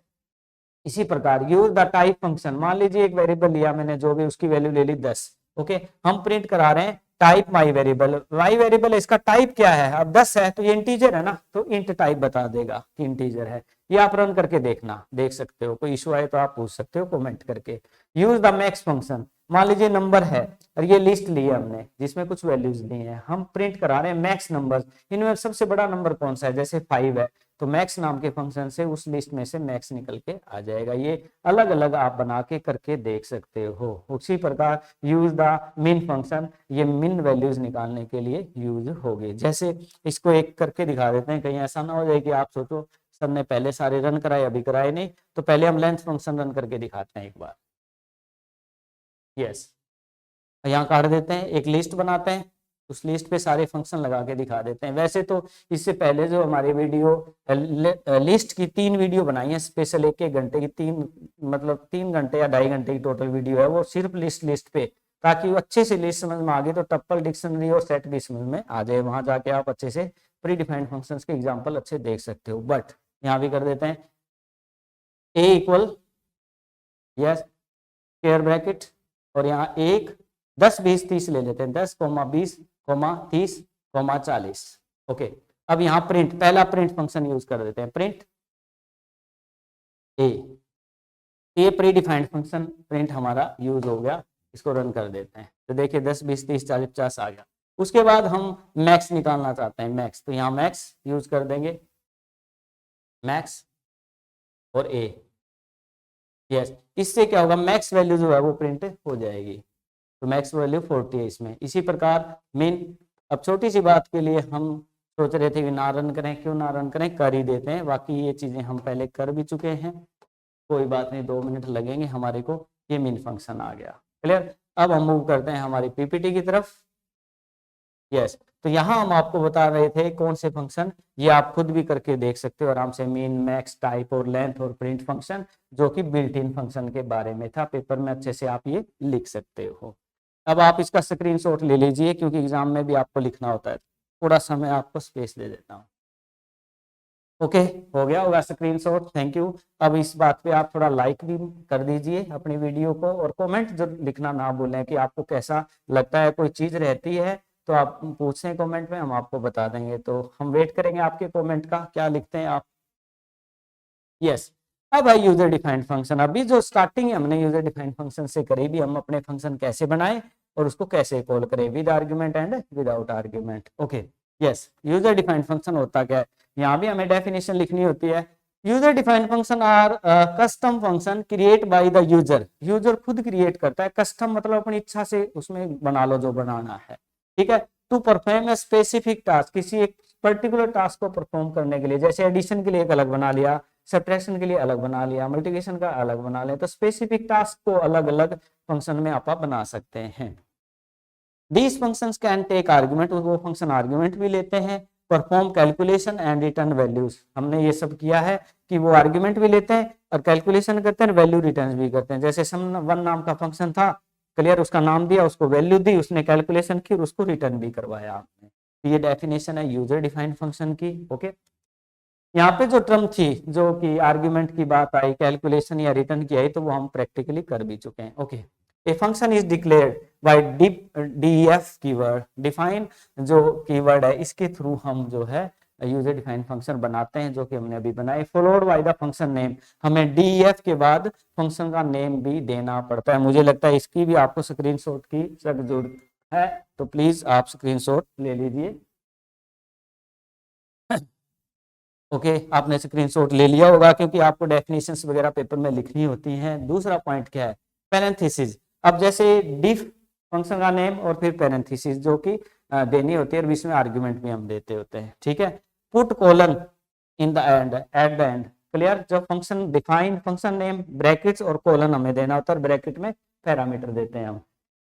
इसी प्रकार यूज द टाइप फंक्शन, मान लीजिए एक वेरिएबल लिया मैंने, जो भी उसकी वैल्यू ले ली 10, ओके, हम प्रिंट करा रहे हैं टाइप माई वेरिएबल, माई वेरिएबल इसका टाइप क्या है, अब 10 है तो ये इंटीजर है ना, तो इंट टाइप बता देगा कि इंटीजर है। ये आप रन करके देखना, देख सकते हो, कोई इशू आए तो आप पूछ सकते हो कमेंट करके। यूज द मैक्स फंक्शन, मान लीजिए नंबर है और ये लिस्ट ली है हमने जिसमें कुछ वैल्यूज ली हैं, हम प्रिंट करा रहे हैं मैक्स नंबर, इनमें सबसे बड़ा नंबर कौन सा है, जैसे 5 है तो मैक्स नाम के फंक्शन से उस लिस्ट में से मैक्स निकल के आ जाएगा। ये अलग अलग आप बना के करके देख सकते हो। उसी प्रकार यूज द मिन फंक्शन, ये मिन वैल्यूज निकालने के लिए यूज होगी। जैसे इसको एक करके दिखा देते हैं, कहीं ऐसा ना हो जाए कि आप सोचो सर ने पहले सारे रन कराए अभी कराए नहीं, तो पहले हम लेंथ फंक्शन रन करके दिखाते हैं एक बार। यस, यहाँ काट देते हैं, एक लिस्ट बनाते हैं, उस लिस्ट पे सारे फंक्शन लगा के दिखा देते हैं। वैसे तो इससे पहले जो हमारी वीडियो लिस्ट की 3 वीडियो बनाई है स्पेशल, 1-1 घंटे की, 3 घंटे या 2.5 घंटे की टोटल वीडियो है वो, सिर्फ लिस्ट पे, ताकि वो अच्छे से लिस्ट समझ में आ गई तो टप्पल, डिक्शनरी और सेट भी समझ में आ जाए। वहां जाके आप अच्छे से प्री डिफाइंड फंक्शंस के एग्जांपल अच्छे देख सकते हो। बट यहाँ भी कर देते हैं ए इक्वल, यस, स्क्वायर ब्रैकेट, और यहाँ 1 10 20 30 ले लेते हैं, 10, 20, 30, 40। ओके, अब यहाँ प्रिंट, पहला प्रिंट फंक्शन यूज कर देते हैं, प्रिंट ए प्री डिफाइंड फंक्शन प्रिंट हमारा यूज हो गया। इसको रन कर देते हैं तो देखिए 10 20 30 40 50 आ गया। उसके बाद हम मैक्स निकालना चाहते हैं, मैक्स, तो यहाँ मैक्स यूज कर देंगे, मैक्स और ए। यस, इससे क्या होगा, मैक्स वैल्यू जो है वो प्रिंट हो जाएगी, तो मैक्स वैल्यू 40 है इसमें। इसी प्रकार मेन, अब छोटी सी बात के लिए हम सोच रहे थे कि ना रन करें, क्यों ना रन करें, कर ही देते हैं, बाकी ये चीजें हम पहले कर भी चुके हैं, कोई बात नहीं, 2 मिनट लगेंगे हमारे को। ये मेन फंक्शन आ गया, क्लियर। अब हम मूव करते हैं हमारी पीपीटी की तरफ। यस, तो यहाँ हम आपको बता रहे थे कौन से फंक्शन, ये आप खुद भी करके देख सकते हो आराम से, मीन, मैक्स, टाइप और लेंथ और प्रिंट फंक्शन, जो कि बिल्ट इन फंक्शन के बारे में था, पेपर में अच्छे से आप ये लिख सकते हो। अब आप इसका स्क्रीनशॉट ले लीजिए, क्योंकि एग्जाम में भी आपको लिखना होता है, थोड़ा सा मैं आपको स्पेस दे देता हूँ। ओके, हो गया होगा स्क्रीनशॉट, थैंक यू। अब इस बात पे आप थोड़ा लाइक भी कर दीजिए अपनी वीडियो को, और कमेंट जो लिखना ना भूलें कि आपको कैसा लगता है, कोई चीज रहती है तो आप पूछें कमेंट में, हम आपको बता देंगे। तो हम वेट करेंगे आपके कमेंट का, क्या लिखते हैं आप। यस, अब है यूजर डिफाइंड फंक्शन। अभी जो स्टार्टिंग हमने यूजर डिफाइंड फंक्शन से करी भी, हम अपने फंक्शन कैसे बनाए और उसको कैसे कॉल करें, with argument and without argument. Okay, yes, user defined function होता क्या है, यहाँ भी हमें डेफिनेशन लिखनी होती है। User defined function are custom function create by the user. User खुद क्रिएट करता है, कस्टम मतलब अपनी इच्छा से उसमें बना लो जो बनाना है, ठीक है। To perform a specific task, किसी एक पर्टिकुलर टास्क को परफॉर्म करने के लिए, जैसे एडिशन के लिए एक अलग बना लिया, सब्ट्रैक्शन के लिए अलग बना लिया, मल्टीप्लिकेशन का अलग बना लिया, तो स्पेसिफिक टास्क को अलग अलग फंक्शन में आप बना सकते हैं। These functions can take argument, वो फंक्शन आर्ग्यूमेंट भी लेते हैं, perform calculation and return values. हमने ये सब किया है कि वो आर्ग्यूमेंट भी लेते हैं और कैलकुलेशन करते हैं, वैल्यू रिटर्न भी करते हैं। जैसे सम वन नाम का फंक्शन था, क्लियर, उसका नाम दिया, उसको वैल्यू दी, उसने कैलकुलेशन की और उसको रिटर्न भी करवाया आपने। तो ये डेफिनेशन है यूजर डिफाइंड फंक्शन की। ओके, यहाँ पे जो टर्म थी, जो कि आर्ग्यूमेंट की बात आई, कैलकुलेशन या रिटर्न की आई, तो वो हम प्रैक्टिकली कर भी चुके हैं। Okay, A function is declared by DEF keyword. Define जो कीवर्ड है, इसके थ्रू हम जो है यूजर डिफाइंड फंक्शन बनाते हैं, जो कि हमने अभी बनाए। Followed by the function name, हमें डीईएफ के बाद फंक्शन का नेम भी देना पड़ता है। मुझे लगता है इसकी भी आपको स्क्रीनशॉट की सख्त जरूरत है, तो प्लीज आप स्क्रीनशॉट ले लीजिए। ओके, आपने स्क्रीनशॉट ले लिया होगा, क्योंकि आपको डेफिनेशंस वगैरह पेपर में लिखनी होती हैं। दूसरा पॉइंट क्या है, पैरेंथेसिस। अब जैसे डिफ फंक्शन का नेम और फिर पैरेंथेसिस जो कि देनी होती है, और बीच में आर्गुमेंट भी हम देते होते हैं, ठीक है। Put colon in the end, at the end, clear. जब function define function name, brackets और कोलन हमें देना होता है, ब्रैकेट में पैरामीटर देते हैं हम।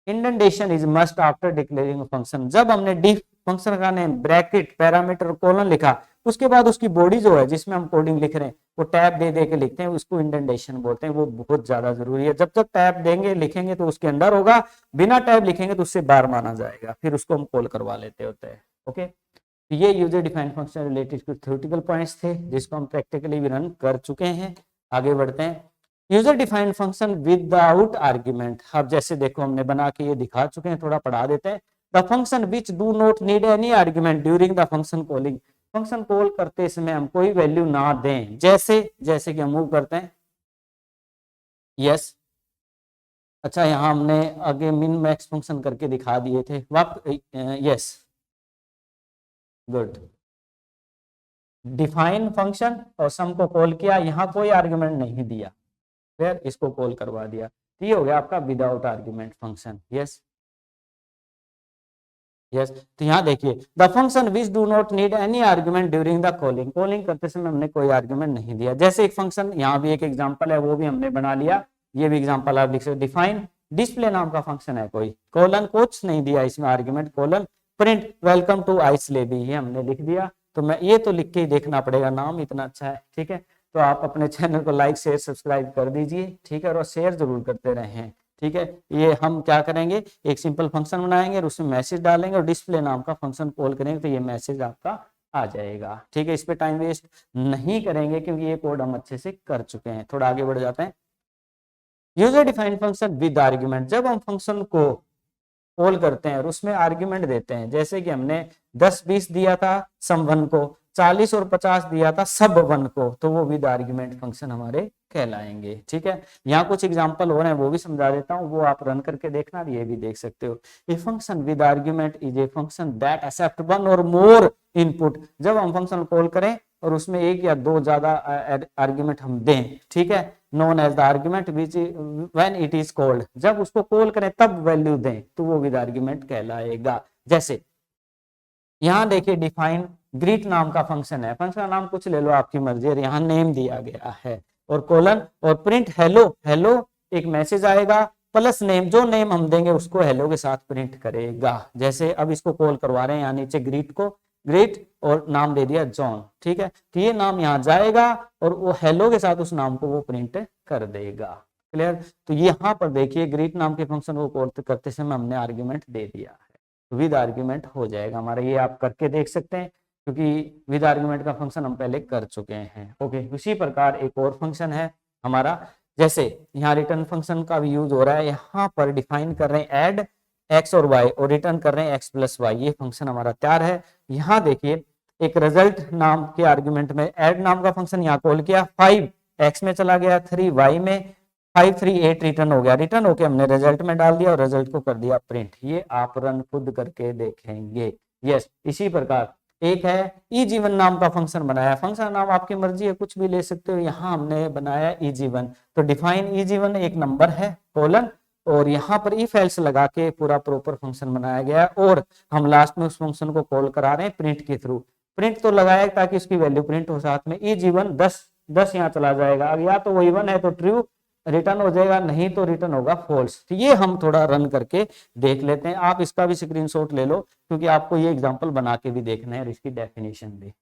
Indentation is must after declaring function. जब हमने डिफ फंक्शन का नेम, ब्रैकेट, पैरामीटर, कोलन लिखा, उसके बाद उसकी बॉडी जो है जिसमें हम कोडिंग लिख रहे हैं, वो टैब दे दे के लिखते हैं, उसको इंडेंटेशन बोलते हैं। वो बहुत ज्यादा जरूरी है, जब तक टैब देंगे लिखेंगे तो उसके अंदर होगा, बिना टैब लिखेंगे तो उससे बाहर माना जाएगा, फिर उसको हम कॉल करवा लेते होते हैं। ओके, तो ये यूजर डिफाइंड फंक्शन रिलेटेड कुछ थ्योरेटिकल पॉइंट्स थे, जिसको हम प्रैक्टिकली भी रन कर चुके हैं। आगे बढ़ते हैं, user defined function without argument. अब जैसे देखो हमने बना के ये दिखा चुके हैं, थोड़ा पढ़ा देते हैं। The function which do not need any argument during the function calling. Function call करते समय हम कोई वैल्यू ना दें, जैसे जैसे कि हम मूव करते हैं। यस, अच्छा, यहाँ हमने आगे मिन मैक्स फंक्शन करके दिखा दिए थे। Yes, good. डिफाइन फंक्शन और सम को कॉल किया, यहाँ कोई आर्ग्यूमेंट नहीं दिया, फिर इसको कॉल करवा दिया, तो ये हो गया आपका without argument function. Yes, yes, तो यहाँ देखिए, the function which do not need any argument during the calling. Calling करते समय हमने कोई आर्ग्यूमेंट नहीं दिया। जैसे एक फंक्शन, यहाँ भी एक एग्जांपल है, वो भी हमने बना लिया, ये भी एग्जांपल आप लिख सकते। डिफाइन डिस्प्ले नाम का फंक्शन है, कोई कोलन कुछ नहीं दिया इसमें argument, colon print welcome to आइसलेबी, ये हमने लिख दिया। तो मैं ये तो लिख के ही देखना पड़ेगा, नाम इतना अच्छा है, ठीक है। तो आप अपने चैनल को लाइक शेयर सब्सक्राइब कर दीजिए, ठीक है, और शेयर जरूर करते रहें, ठीक है। ये हम क्या करेंगे, एक सिंपल फंक्शन बनाएंगे और उसमें मैसेज डालेंगे और डिस्प्ले नाम का फंक्शन कॉल करेंगे, तो ये मैसेज आपका आ जाएगा, ठीक है। इस पे टाइम वेस्ट नहीं करेंगे, क्योंकि ये कोड हम अच्छे से कर चुके हैं। थोड़ा आगे बढ़ जाते हैं। User defined function with argument, जब हम फंक्शन को कॉल करते हैं और उसमें आर्ग्यूमेंट देते हैं, जैसे कि हमने 10-20 दिया था सम वन को, 40 और 50 दिया था सब वन को, तो वो विद आर्ग्यूमेंट फंक्शन हमारे कहलाएंगे, ठीक है। यहाँ कुछ एग्जांपल हो रहे हैं, वो भी समझा देता हूँ, वो आप रन करके देखना, ये भी देख सकते हो। A function with argument is a function that except one और मोर इनपुट। जब हम फंक्शन कॉल करें और उसमें एक या दो ज्यादा आर्ग्यूमेंट हम दें, ठीक है, known as the argument which when it is called, जब उसको कॉल करें तब वैल्यू दें तो वो विद आर्ग्यूमेंट कहलाएगा। जैसे यहाँ देखिए डिफाइन ग्रीट नाम का फंक्शन है, फंक्शन का नाम कुछ ले लो आपकी मर्जी, और यहाँ नेम दिया गया है और कोलन और प्रिंट हेलो, हेलो एक मैसेज आएगा प्लस नेम, जो नेम हम देंगे उसको हेलो के साथ प्रिंट करेगा। जैसे अब इसको कॉल करवा रहे हैं यहाँ नीचे ग्रीट को, ग्रीट और नाम दे दिया जॉन, ठीक है, तो ये नाम यहाँ जाएगा और वो हेलो के साथ उस नाम को वो प्रिंट कर देगा। क्लियर? तो यहाँ पर देखिए ग्रीट नाम के फंक्शन को कॉल करते समय हमने आर्ग्यूमेंट दे दिया है, विद आर्ग्यूमेंट हो जाएगा हमारा। ये आप करके देख सकते हैं क्योंकि विद आर्ग्यूमेंट का फंक्शन हम पहले कर चुके हैं। ओके, उसी प्रकार एक और फंक्शन है हमारा, जैसे यहाँ रिटर्न फंक्शन का भी यूज हो रहा है, यहाँ पर डिफाइन कर रहे हैं ऐड एक्स और वाई और रिटर्न कर रहे हैं एक्स प्लस वाई, ये फंक्शन हमारा तैयार है। यहाँ देखिए एक रिजल्ट नाम के आर्ग्यूमेंट में ऐड नाम का फंक्शन यहाँ कॉल किया, 5 एक्स में चला गया, 3 वाई में, 5 3 8 रिटर्न हो गया, रिटर्न होके हमने रिजल्ट में डाल दिया और रिजल्ट को कर दिया प्रिंट। ये आप रन खुद करके देखेंगे। यस, इसी प्रकार एक है ई जीवन नाम का फंक्शन बनाया, फंक्शन नाम आपकी मर्जी है कुछ भी ले सकते हो, यहाँ हमने बनाया ई जीवन, तो डिफाइन ई जीवन एक नंबर है कोलन और यहाँ पर इफ एल्स लगा के पूरा प्रॉपर फंक्शन बनाया गया और हम लास्ट में उस फंक्शन को कॉल करा रहे हैं प्रिंट के थ्रू। प्रिंट तो लगाया ताकि उसकी वैल्यू प्रिंट हो, साथ में ई जीवन 10 यहाँ चला जाएगा, अब या तो वो इवन है तो ट्रू रिटर्न हो जाएगा, नहीं तो रिटर्न होगा फॉल्स। तो ये हम थोड़ा रन करके देख लेते हैं, आप इसका भी स्क्रीनशॉट ले लो क्योंकि आपको ये एग्जांपल बना के भी देखना है और इसकी डेफिनेशन भी।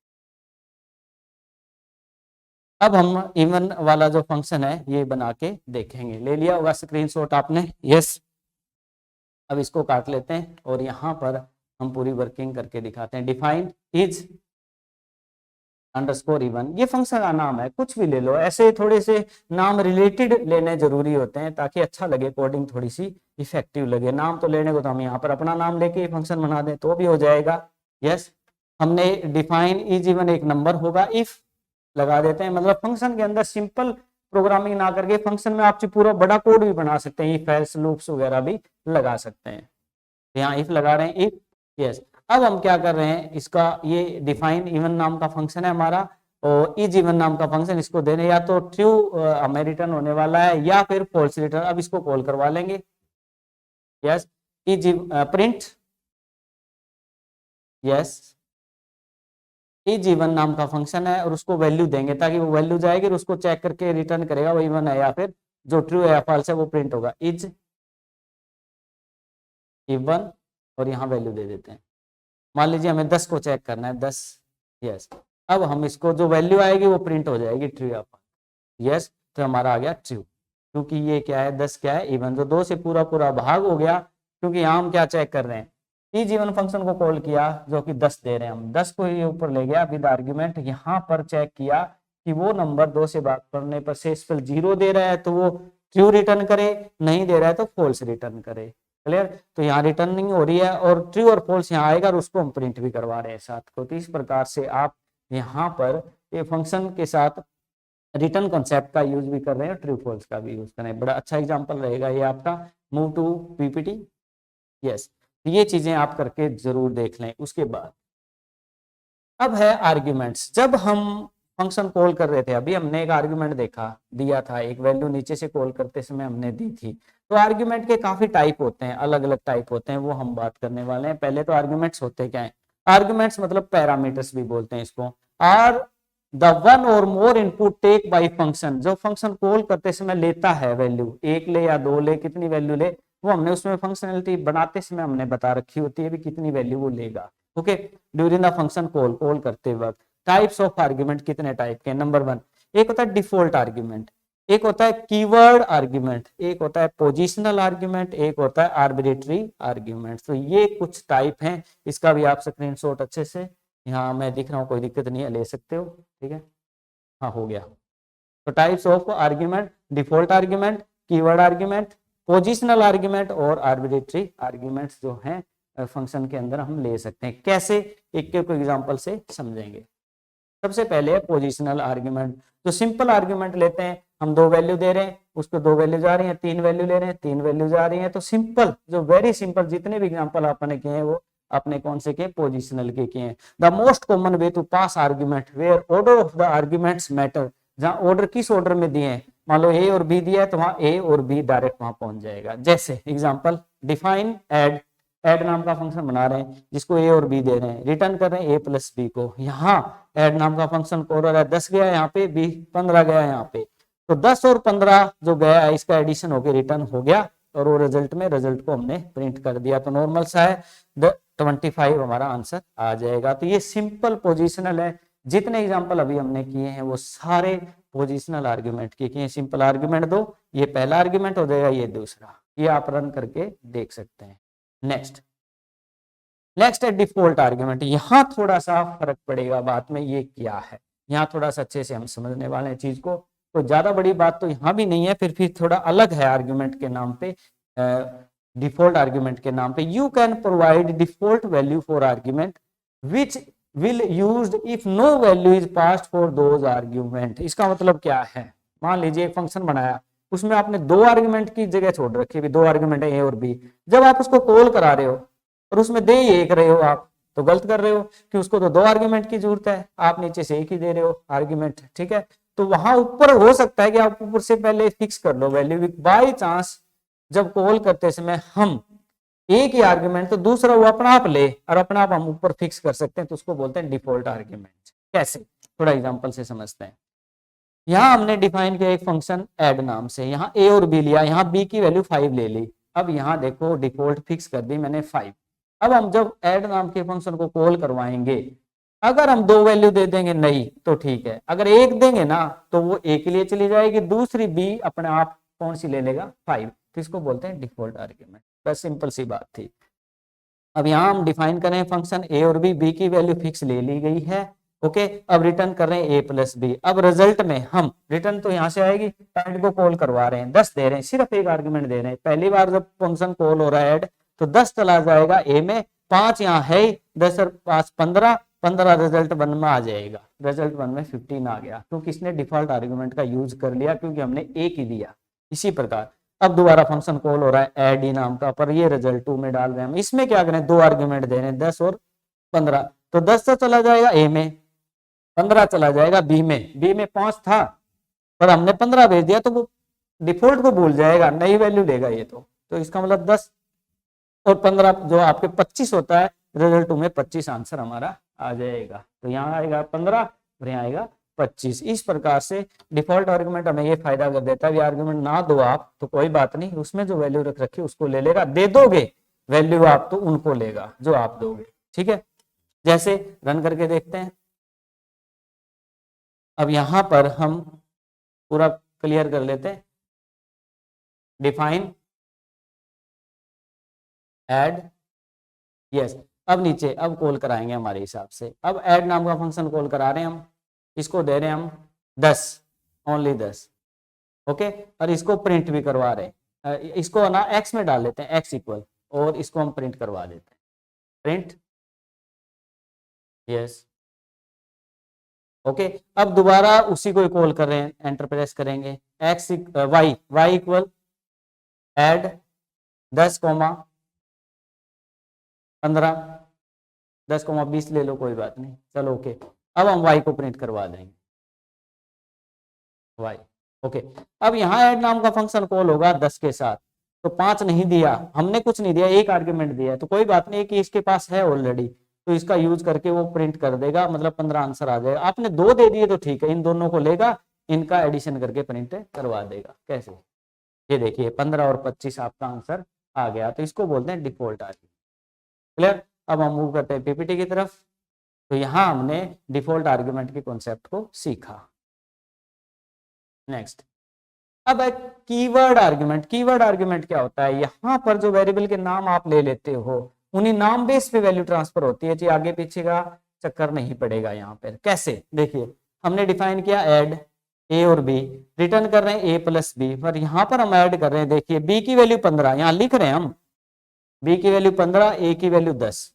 अब हम इवन वाला जो फंक्शन है ये बना के देखेंगे, ले लिया होगा स्क्रीनशॉट आपने? यस, अब इसको काट लेते हैं और यहाँ पर हम पूरी वर्किंग करके दिखाते हैं। डिफाइन इज अंडरस्कोर इवन, ये फंक्शन का नाम है, कुछ भी ले लो, ऐसे थोड़े से नाम रिलेटेड लेने जरूरी होते हैं ताकि अच्छा लगे, कोडिंग थोड़ी सी इफेक्टिव लगे। नाम तो लेने को तो हम यहाँ पर अपना नाम लेके फंक्शन बना दें तो भी हो जाएगा। यस, हमने डिफाइन इज इवन एक नंबर होगा, इफ लगा देते हैं, मतलब फंक्शन के अंदर सिंपल प्रोग्रामिंग ना करके फंक्शन में आप पूरा बड़ा कोड भी बना सकते हैं, इफ एल्स लूप्स वगैरह भी लगा सकते हैं। यहाँ इफ लगा रहे हैं, इफ। यस, अब हम क्या कर रहे हैं, इसका ये डिफाइन इवन नाम का फंक्शन है हमारा और इज इवन नाम का फंक्शन, इसको देने या तो ट्रू हमें रिटर्न होने वाला है या फिर फॉल्स रिटर्न। अब इसको कॉल करवा लेंगे। Yes, is print, yes is even नाम का फंक्शन है और उसको वैल्यू देंगे ताकि वो वैल्यू जाएगी और उसको चेक करके रिटर्न करेगा वो इवन है या फिर जो ट्रू है या फॉल्स है वो प्रिंट होगा। इज इवन और यहाँ वैल्यू दे देते हैं, मान लीजिए हमें 10 को चेक करना है, 10। यस, अब हम इसको जो वैल्यू आएगी वो प्रिंट हो जाएगी ट्रू या फॉल्स। यस, तो हमारा आ गया ट्रू, क्योंकि ये क्या है 10 क्या है इवन, जो 2 से पूरा पूरा भाग हो गया, क्योंकि यहाँ हम क्या चेक कर रहे हैं, इज इवन फंक्शन को कॉल किया जो कि 10 दे रहे हैं, हम 10 को ही ऊपर ले गया विद आर्ग्यूमेंट, यहाँ पर चेक किया कि वो नंबर 2 से भाग करने पर शेषफल 0 दे रहा है तो वो ट्रू रिटर्न करे, नहीं दे रहा है तो फॉल्स रिटर्न करे। क्लियर? तो यहाँ रिटर्निंग हो रही है और ट्रू और फॉल्स यहाँ आएगा और उसको हम प्रिंट भी करवा रहे हैं साथ को। तो इस प्रकार से आप यहाँ पर ये फंक्शन के साथ रिटर्न कॉन्सेप्ट का यूज भी कर रहे हैं, ट्रू फॉल्स का भी यूज कर रहे हैं। बड़ा अच्छा एग्जांपल रहेगा ये आपका। Move to PPT. यस, ये चीजें आप करके जरूर देख लें। उसके बाद अब है आर्ग्यूमेंट्स। जब हम फंक्शन कॉल कर रहे थे, अभी हमने एक आर्ग्यूमेंट देखा दिया था, एक वैल्यू नीचे से कॉल करते समय हमने दी थी। तो आर्ग्यूमेंट के काफी टाइप होते हैं, अलग अलग टाइप होते हैं, वो हम बात करने वाले हैं। पहले तो आर्ग्यूमेंट्स होते क्या है? आर्ग्यूमेंट्स मतलब पैरामीटर्स भी बोलते हैं इसको। आर द वन और मोर इनपुट टेक बाई फंक्शन, जो फंक्शन कॉल करते समय लेता है वैल्यू, एक ले या दो ले, कितनी वैल्यू ले वो हमने उसमें फंक्शनलिटी बनाते समय हमने बता रखी होती है भी कितनी वैल्यू वो लेगा। Okay, during the function call करते वक्त। टाइप्स ऑफ आर्ग्यूमेंट कितने टाइप के? नंबर 1, एक होता है डिफॉल्ट आर्ग्यूमेंट, एक होता है कीवर्ड आर्ग्यूमेंट, एक होता है पोजिशनल आर्ग्यूमेंट, एक होता है आर्बिट्रेटरी आर्ग्यूमेंट। तो ये कुछ टाइप हैं, इसका भी आप स्क्रीनशॉट अच्छे से, यहाँ मैं दिख रहा हूँ, कोई दिक्कत नहीं है, ले सकते हो। ठीक है, हाँ हो गया। तो types of argument, default argument, keyword argument, positional argument और आर्बिट्रेटरी आर्ग्यूमेंट्स जो हैं फंक्शन के अंदर हम ले सकते हैं। कैसे? एक एक एग्जांपल से समझेंगे। सबसे पहले है पोजिशनल आर्ग्यूमेंट। जो सिंपल आर्ग्यूमेंट लेते हैं, हम 2 वैल्यू दे रहे हैं, उसको 2 वैल्यू जा रही है, 3 वैल्यू ले रहे हैं, 3 वैल्यू जा रही है। तो सिंपल, जो वेरी सिंपल जितने भी एग्जांपल आपने किए हैं वो अपने कौन से के पोजिशनल के किए हैं। The most common way to pass argument where order of the arguments matter, जहां ऑर्डर किस ऑर्डर में दिए हैं, मान लो ए और बी दिया है तो वहां ए और बी डायरेक्ट वहां पहुंच जाएगा। जैसे एग्जांपल डिफाइन ऐड, ऐड नाम का फंक्शन बना रहे हैं जिसको ए और बी दे रहे हैं, रिटर्न कर रहे हैं ए प्लस बी को। यहाँ ऐड नाम का फंक्शन कॉल हो रहा है, 10 गया यहाँ पे, बी 15 गया यहाँ पे, तो 10 और 15 जो गया है इसका एडिशन होकर रिटर्न हो गया और वो रिजल्ट में रिजल्ट को हमने प्रिंट कर दिया। तो नॉर्मल सा है 25 हमारा आंसर आ जाएगा। तो ये सिंपल पोजिशनल है। जितने एग्जाम्पल अभी हमने किए हैं वो सारे पोजिशनल आर्ग्यूमेंट के किए। सिंपल आर्ग्यूमेंट दो, ये पहला आर्ग्यूमेंट हो जाएगा, ये दूसरा, ये आप रन करके देख सकते हैं। नेक्स्ट है डिफॉल्ट आर्ग्यूमेंट। यहां थोड़ा सा फर्क पड़ेगा बात में, ये क्या है यहाँ थोड़ा सा अच्छे से हम समझने वाले हैं चीज को। तो ज्यादा बड़ी बात तो यहाँ भी नहीं है, फिर थोड़ा अलग है आर्ग्यूमेंट के नाम पे, डिफॉल्ट आर्ग्यूमेंट के नाम पे। You can provide default value for argument which will used if no value is passed for those argument. इसका मतलब क्या है, मान लीजिए एक फंक्शन बनाया, उसमें आपने दो आर्ग्यूमेंट की जगह छोड़ रखी है, दो आर्ग्यूमेंट है ए और बी। जब आप उसको कॉल करा रहे हो और उसमें दे ही एक रहे हो आप, तो गलत कर रहे हो कि उसको तो दो आर्ग्यूमेंट की जरूरत है, आप नीचे से एक ही दे रहे हो आर्ग्यूमेंट, ठीक है। तो वहां ऊपर हो सकता है कि आप ऊपर से पहले फिक्स कर लो वैल्यू, बाई चांस जब कॉल करते समय हम एक ही आर्ग्यूमेंट तो दूसरा वो अपना आप ले और अपना आप हम ऊपर फिक्स कर सकते हैं, तो उसको बोलते हैं डिफॉल्ट आर्ग्यूमेंट। कैसे, थोड़ा एग्जांपल से समझते हैं। यहाँ हमने डिफाइन किया एक फंक्शन ऐड नाम से, यहाँ ए और बी लिया, यहाँ बी की वैल्यू 5 ले ली। अब यहाँ देखो डिफॉल्ट फिक्स कर दी मैंने 5। अब हम जब ऐड नाम के फंक्शन को कॉल करवाएंगे, अगर हम दो वैल्यू दे देंगे नहीं तो ठीक है, अगर एक देंगे ना तो वो ए के लिए चली जाएगी, दूसरी बी अपने आप कौन सी ले लेगा, 5। तो इसको बोलते हैं डिफॉल्ट आर्ग्यूमेंट। बस सिंपल सी बात थी। अब यहाँ हम डिफाइन करें फंक्शन ए और बी की वैल्यू फिक्स ले ली गई है, ओके। अब रिटर्न कर रहे हैं ए प्लस बी। अब रिजल्ट में हम रिटर्न तो यहाँ से आएगी, ऐड को कॉल करवा रहे हैं, 10 दे रहे हैं, सिर्फ एक आर्ग्यूमेंट दे रहे हैं। पहली बार जब फंक्शन कॉल हो रहा है ऐड, तो 10 चला जाएगा ए में, 5 यहाँ है, 10 और 5 15, 15 रिजल्ट 1 में आ जाएगा, रिजल्ट 1 में 15 आ गया, क्योंकि इसने डिफॉल्ट आर्ग्यूमेंट का यूज कर लिया, क्योंकि हमने एक ही दिया। इसी प्रकार अब दोबारा फंक्शन कॉल हो रहा है ऐड ही नाम का, पर ये रिजल्ट 2 में डाल रहे हैं हम। इसमें क्या करें, दो आर्ग्यूमेंट दे रहे हैं, 10 और 15, तो 10 तो चला जाएगा ए में, 15 चला जाएगा बी में। बी में 5 था पर हमने 15 भेज दिया, तो वो डिफॉल्ट को भूल जाएगा, नई वैल्यू लेगा ये। तो इसका मतलब 10 और 15 जो आपके 25 होता है, रिजल्ट में 25 आंसर हमारा आ जाएगा। तो यहाँ आएगा 15 और यहाँ आएगा 25। इस प्रकार से डिफॉल्ट आर्गुमेंट हमें ये फायदा कर देता है, आर्गुमेंट ना दो आप तो कोई बात नहीं, उसमें जो वैल्यू रख रखी उसको ले लेगा, दे दोगे वैल्यू आप तो उनको लेगा जो आप दोगे, ठीक है। जैसे रन करके देखते हैं। अब यहां पर हम पूरा क्लियर कर लेते हैं। Define add, yes. अब नीचे अब कॉल कराएंगे हमारे हिसाब से। अब ऐड नाम का फंक्शन कॉल करा रहे हैं हम, इसको दे रहे हैं हम 10, ओनली 10, ओके। और इसको प्रिंट भी करवा रहे हैं, इसको ना एक्स में डाल लेते हैं, एक्स इक्वल, और इसको हम प्रिंट करवा देते हैं, प्रिंट, यस, ओके। अब दोबारा उसी को कॉल कर रहे हैं, एंटर प्रेस करेंगे, X Y, Y equal add 10, 15, 10, 20 ले लो, कोई बात नहीं, चलो ओके। अब हम y को प्रिंट करवा देंगे, y, ओके। अब यहाँ ऐड नाम का फंक्शन कॉल होगा 10 के साथ, तो 5 नहीं दिया, हमने कुछ नहीं दिया, एक आर्ग्यूमेंट दिया है, तो कोई बात नहीं कि इसके पास है ऑलरेडी, तो इसका यूज करके वो प्रिंट कर देगा, मतलब 15 आंसर आ जाएगा। आपने 2 दे दिए तो ठीक है, इन दोनों को लेगा, इनका एडिशन करके प्रिंट करवा देगा। कैसे, ये देखिए 15 और 25 आपका आंसर आ गया, तो इसको बोलते हैं डिफॉल्ट आर्ग्यूमेंट। क्लियर। अब हम मूव करते हैं पीपीटी की तरफ। तो यहां हमने डिफॉल्ट आर्ग्यूमेंट के कॉन्सेप्ट को सीखा। नेक्स्ट, अब एक कीवर्ड आर्ग्यूमेंट। कीवर्ड आर्ग्यूमेंट क्या होता है, यहां पर जो वेरिएबल के नाम आप ले लेते हो उन्हीं नाम बेस पे वैल्यू ट्रांसफर होती है जी, आगे पीछे का चक्कर नहीं पड़ेगा। यहाँ पर कैसे, देखिए हमने डिफाइन किया ऐड ए और बी, रिटर्न कर रहे हैं ए प्लस बी, पर यहाँ पर हम ऐड कर रहे हैं, देखिए बी की वैल्यू 15, यहाँ लिख रहे हैं हम बी की वैल्यू 15, ए की वैल्यू 10।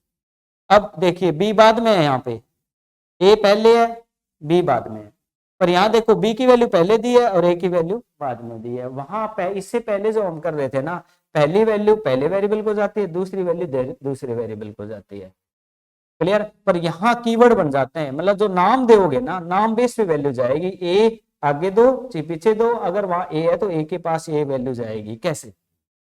अब देखिए बी बाद में है, यहाँ पे ए पहले है बी बाद में है, पर यहाँ देखो बी की वैल्यू पहले दी है और ए की वैल्यू बाद में दी है। वहां इससे पहले जो हम कर रहे थे ना पहली वैल्यू पहले वेरिएबल को जाती है, दूसरी वैल्यू दूसरे वेरिएबल को जाती है। क्लियर। पर यहाँ कीवर्ड बन जाते हैं, मतलब जो नाम दोगे ना, नाम बेस पे वैल्यू जाएगी। ए आगे दो पीछे दो, अगर वहां ए है तो ए के पास ए वैल्यू जाएगी। कैसे?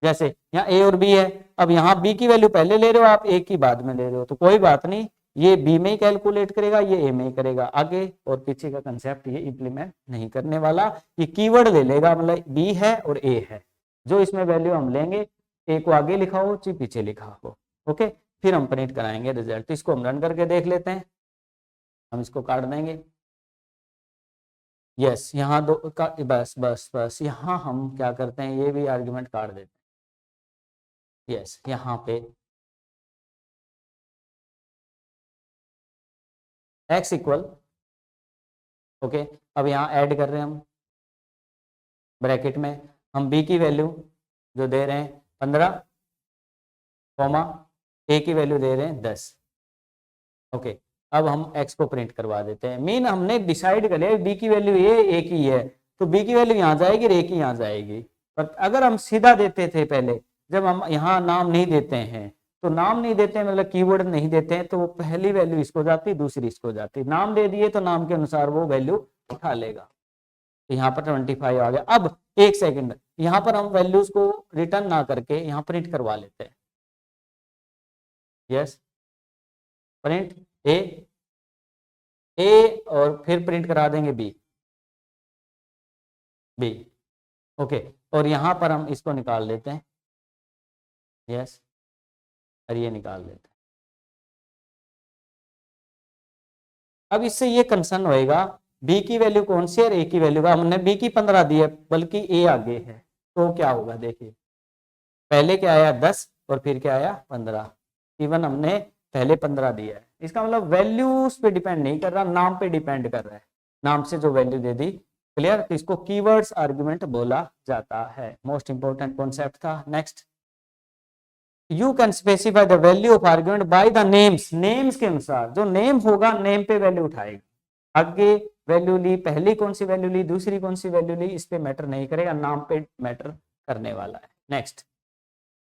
जैसे यहाँ ए और बी है, अब यहाँ बी की वैल्यू पहले ले रहे हो आप, ए की बाद में ले रहे हो, तो कोई बात नहीं, ये बी में ही कैलकुलेट करेगा, ये ए में ही करेगा। आगे और पीछे का कंसेप्ट ये इंप्लीमेंट नहीं करने वाला, ये कीवर्ड ले लेगा, मतलब बी है और ए है, जो इसमें वैल्यू हम लेंगे, ए को आगे लिखा हो चाहे पीछे लिखा हो। ओके, फिर हम प्रिंट कराएंगे रिजल्ट। तो इसको हम रन करके देख लेते हैं, हम इसको काट देंगे। यस, यहाँ दो का बस बस बस, यहाँ हम क्या करते हैं, ये भी आर्ग्यूमेंट काट देते हैं। यस, यहाँ पे x इक्वल, ओके, अब यहाँ ऐड कर रहे हैं हम ब्रैकेट में, हम b की वैल्यू जो दे रहे हैं 15, कॉमा a की वैल्यू दे रहे हैं 10। ओके, अब हम x को प्रिंट करवा देते हैं। मीन हमने डिसाइड कर लिया b की वैल्यू ये a की है, तो b की वैल्यू यहाँ जाएगी और a की यहाँ जाएगी। पर अगर हम सीधा देते थे पहले, जब हम यहाँ नाम नहीं देते हैं, तो नाम नहीं देते हैं मतलब कीवर्ड नहीं देते हैं, तो वो पहली वैल्यू इसको जाती, दूसरी इसको जाती। नाम दे दिए तो नाम के अनुसार वो वैल्यू उठा लेगा। तो यहाँ पर 25 आ गया। अब एक सेकंड, यहाँ पर हम वैल्यूज को रिटर्न ना करके यहाँ प्रिंट करवा लेते हैं। यस, प्रिंट ए और फिर प्रिंट करा देंगे बी। ओके, और यहाँ पर हम इसको निकाल लेते हैं। यस, और ये निकाल देते हैं। अब इससे ये कंसर्न होएगा बी की वैल्यू कौन सी है और ए की वैल्यू का, हमने बी की 15 दी है बल्कि ए आगे है, तो क्या होगा देखिए, पहले क्या आया 10 और फिर क्या आया 15, इवन हमने पहले 15 दिया है। इसका मतलब वैल्यूज पे डिपेंड नहीं कर रहा, नाम पे डिपेंड कर रहा है, नाम से जो वैल्यू दे दी। क्लियर। तो इसको कीवर्ड्स आर्गुमेंट बोला जाता है। मोस्ट इंपोर्टेंट कॉन्सेप्ट था। Next, you can specify the value of argument by the names. Names के अनुसार जो नेम होगा, नेम पे वैल्यू उठाएगा। आगे वैल्यू ली, पहली कौन सी वैल्यू ली, दूसरी कौन सी वैल्यू ली, इस पे मैटर नहीं करेगा, नाम पे मैटर करने वाला है। Next,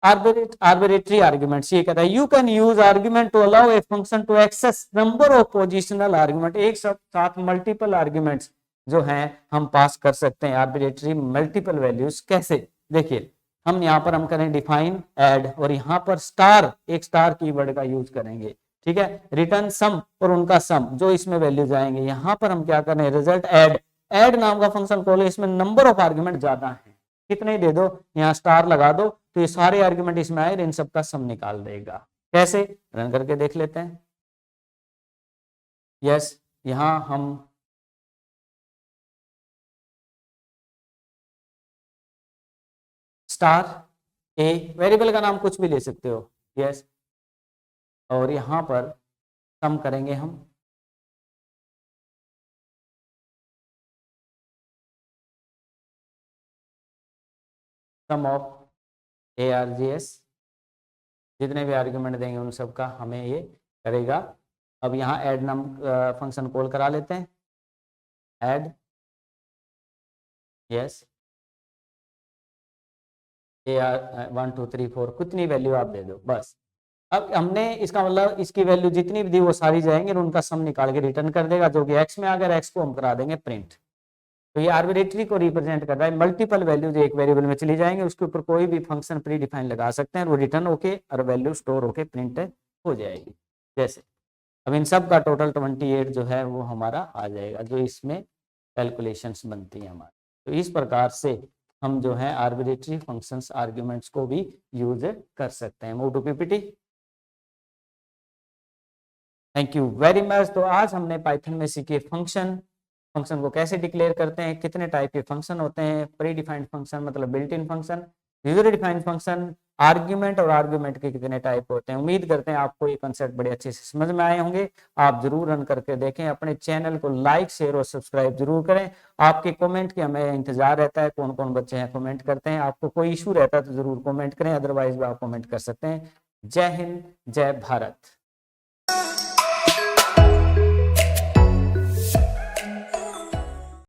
arbitrary arguments. ये कहता है you can use argument to allow a function to access number of positional argument. एक साथ मल्टीपल आर्ग्यूमेंट्स जो हैं हम पास कर सकते हैं, आर्बिट्रेरी मल्टीपल वैल्यूज। कैसे? देखिए, हम यहाँ पर हम करें डिफाइन ऐड, और यहाँ पर स्टार, एक स्टार कीवर्ड का यूज करेंगे। ठीक है, रिटर्न सम और उनका सम जो इसमें वैल्यू जाएंगे। यहाँ पर हम क्या करें, रिजल्ट ऐड। ऐड नाम का फंक्शन कॉल है, इसमें नंबर ऑफ आर्ग्यूमेंट ज्यादा है, कितने दे दो, यहाँ स्टार लगा दो, तो ये सारे आर्ग्यूमेंट इसमें आए, इन सबका सम निकाल देगा। कैसे? रन करके देख लेते हैं। यस, यहाँ हम स्टार ए, वेरिएबल का नाम कुछ भी ले सकते हो। यस, और यहाँ पर सम करेंगे हम, सम ऑफ ARGS, जितने भी आर्ग्यूमेंट देंगे उन सब का हमें ये करेगा। अब यहाँ ऐड नाम फंक्शन कॉल करा लेते हैं, ऐड। यस, AR 1 2 3 4 कितनी वैल्यू आप दे दो बस। अब हमने इसका मतलब इसकी वैल्यू जितनी भी दी वो सारी जाएंगे और उनका सम निकाल के रिटर्न कर देगा, जो कि x में अगर x को हम करा देंगे प्रिंट। तो ये आर्बिट्रेरी को रिप्रेजेंट कर रहा है, मल्टीपल वैल्यूज एक वेरिएबल में चली जाएंगे, उसके ऊपर कोई भी फंक्शन प्री डिफाइन लगा सकते हैं और वो रिटर्न होके और वैल्यू स्टोर होके प्रिंट हो जाएगी। जैसे अब इन सब का टोटल 28 जो है वो हमारा आ जाएगा, जो इसमें कैलकुलेशंस बनती है हमारी। तो इस प्रकार से हम जो है आर्बिट्रेरी फंक्शंस आर्ग्यूमेंट्स को भी यूज कर सकते हैं। Move to PPT. Thank you very much. तो आज हमने पाइथन में सीखे फंक्शन को कैसे डिक्लेयर करते हैं, कितने टाइप के फंक्शन होते हैं, प्री डिफाइंड फंक्शन मतलब built in function, user defined function, argument और आर्ग्यूमेंट के कितने टाइप होते हैं। उम्मीद करते हैं आपको ये कंसेप्ट बड़े अच्छे से समझ में आए होंगे। आप जरूर रन करके देखें, अपने चैनल को लाइक शेयर और सब्सक्राइब जरूर करें। आपके कमेंट की हमें इंतजार रहता है, कौन कौन बच्चे हैं कमेंट करते हैं। आपको कोई इशू रहता है तो जरूर कमेंट करें, अदरवाइज आप कमेंट कर सकते हैं। जय हिंद, जय भारत।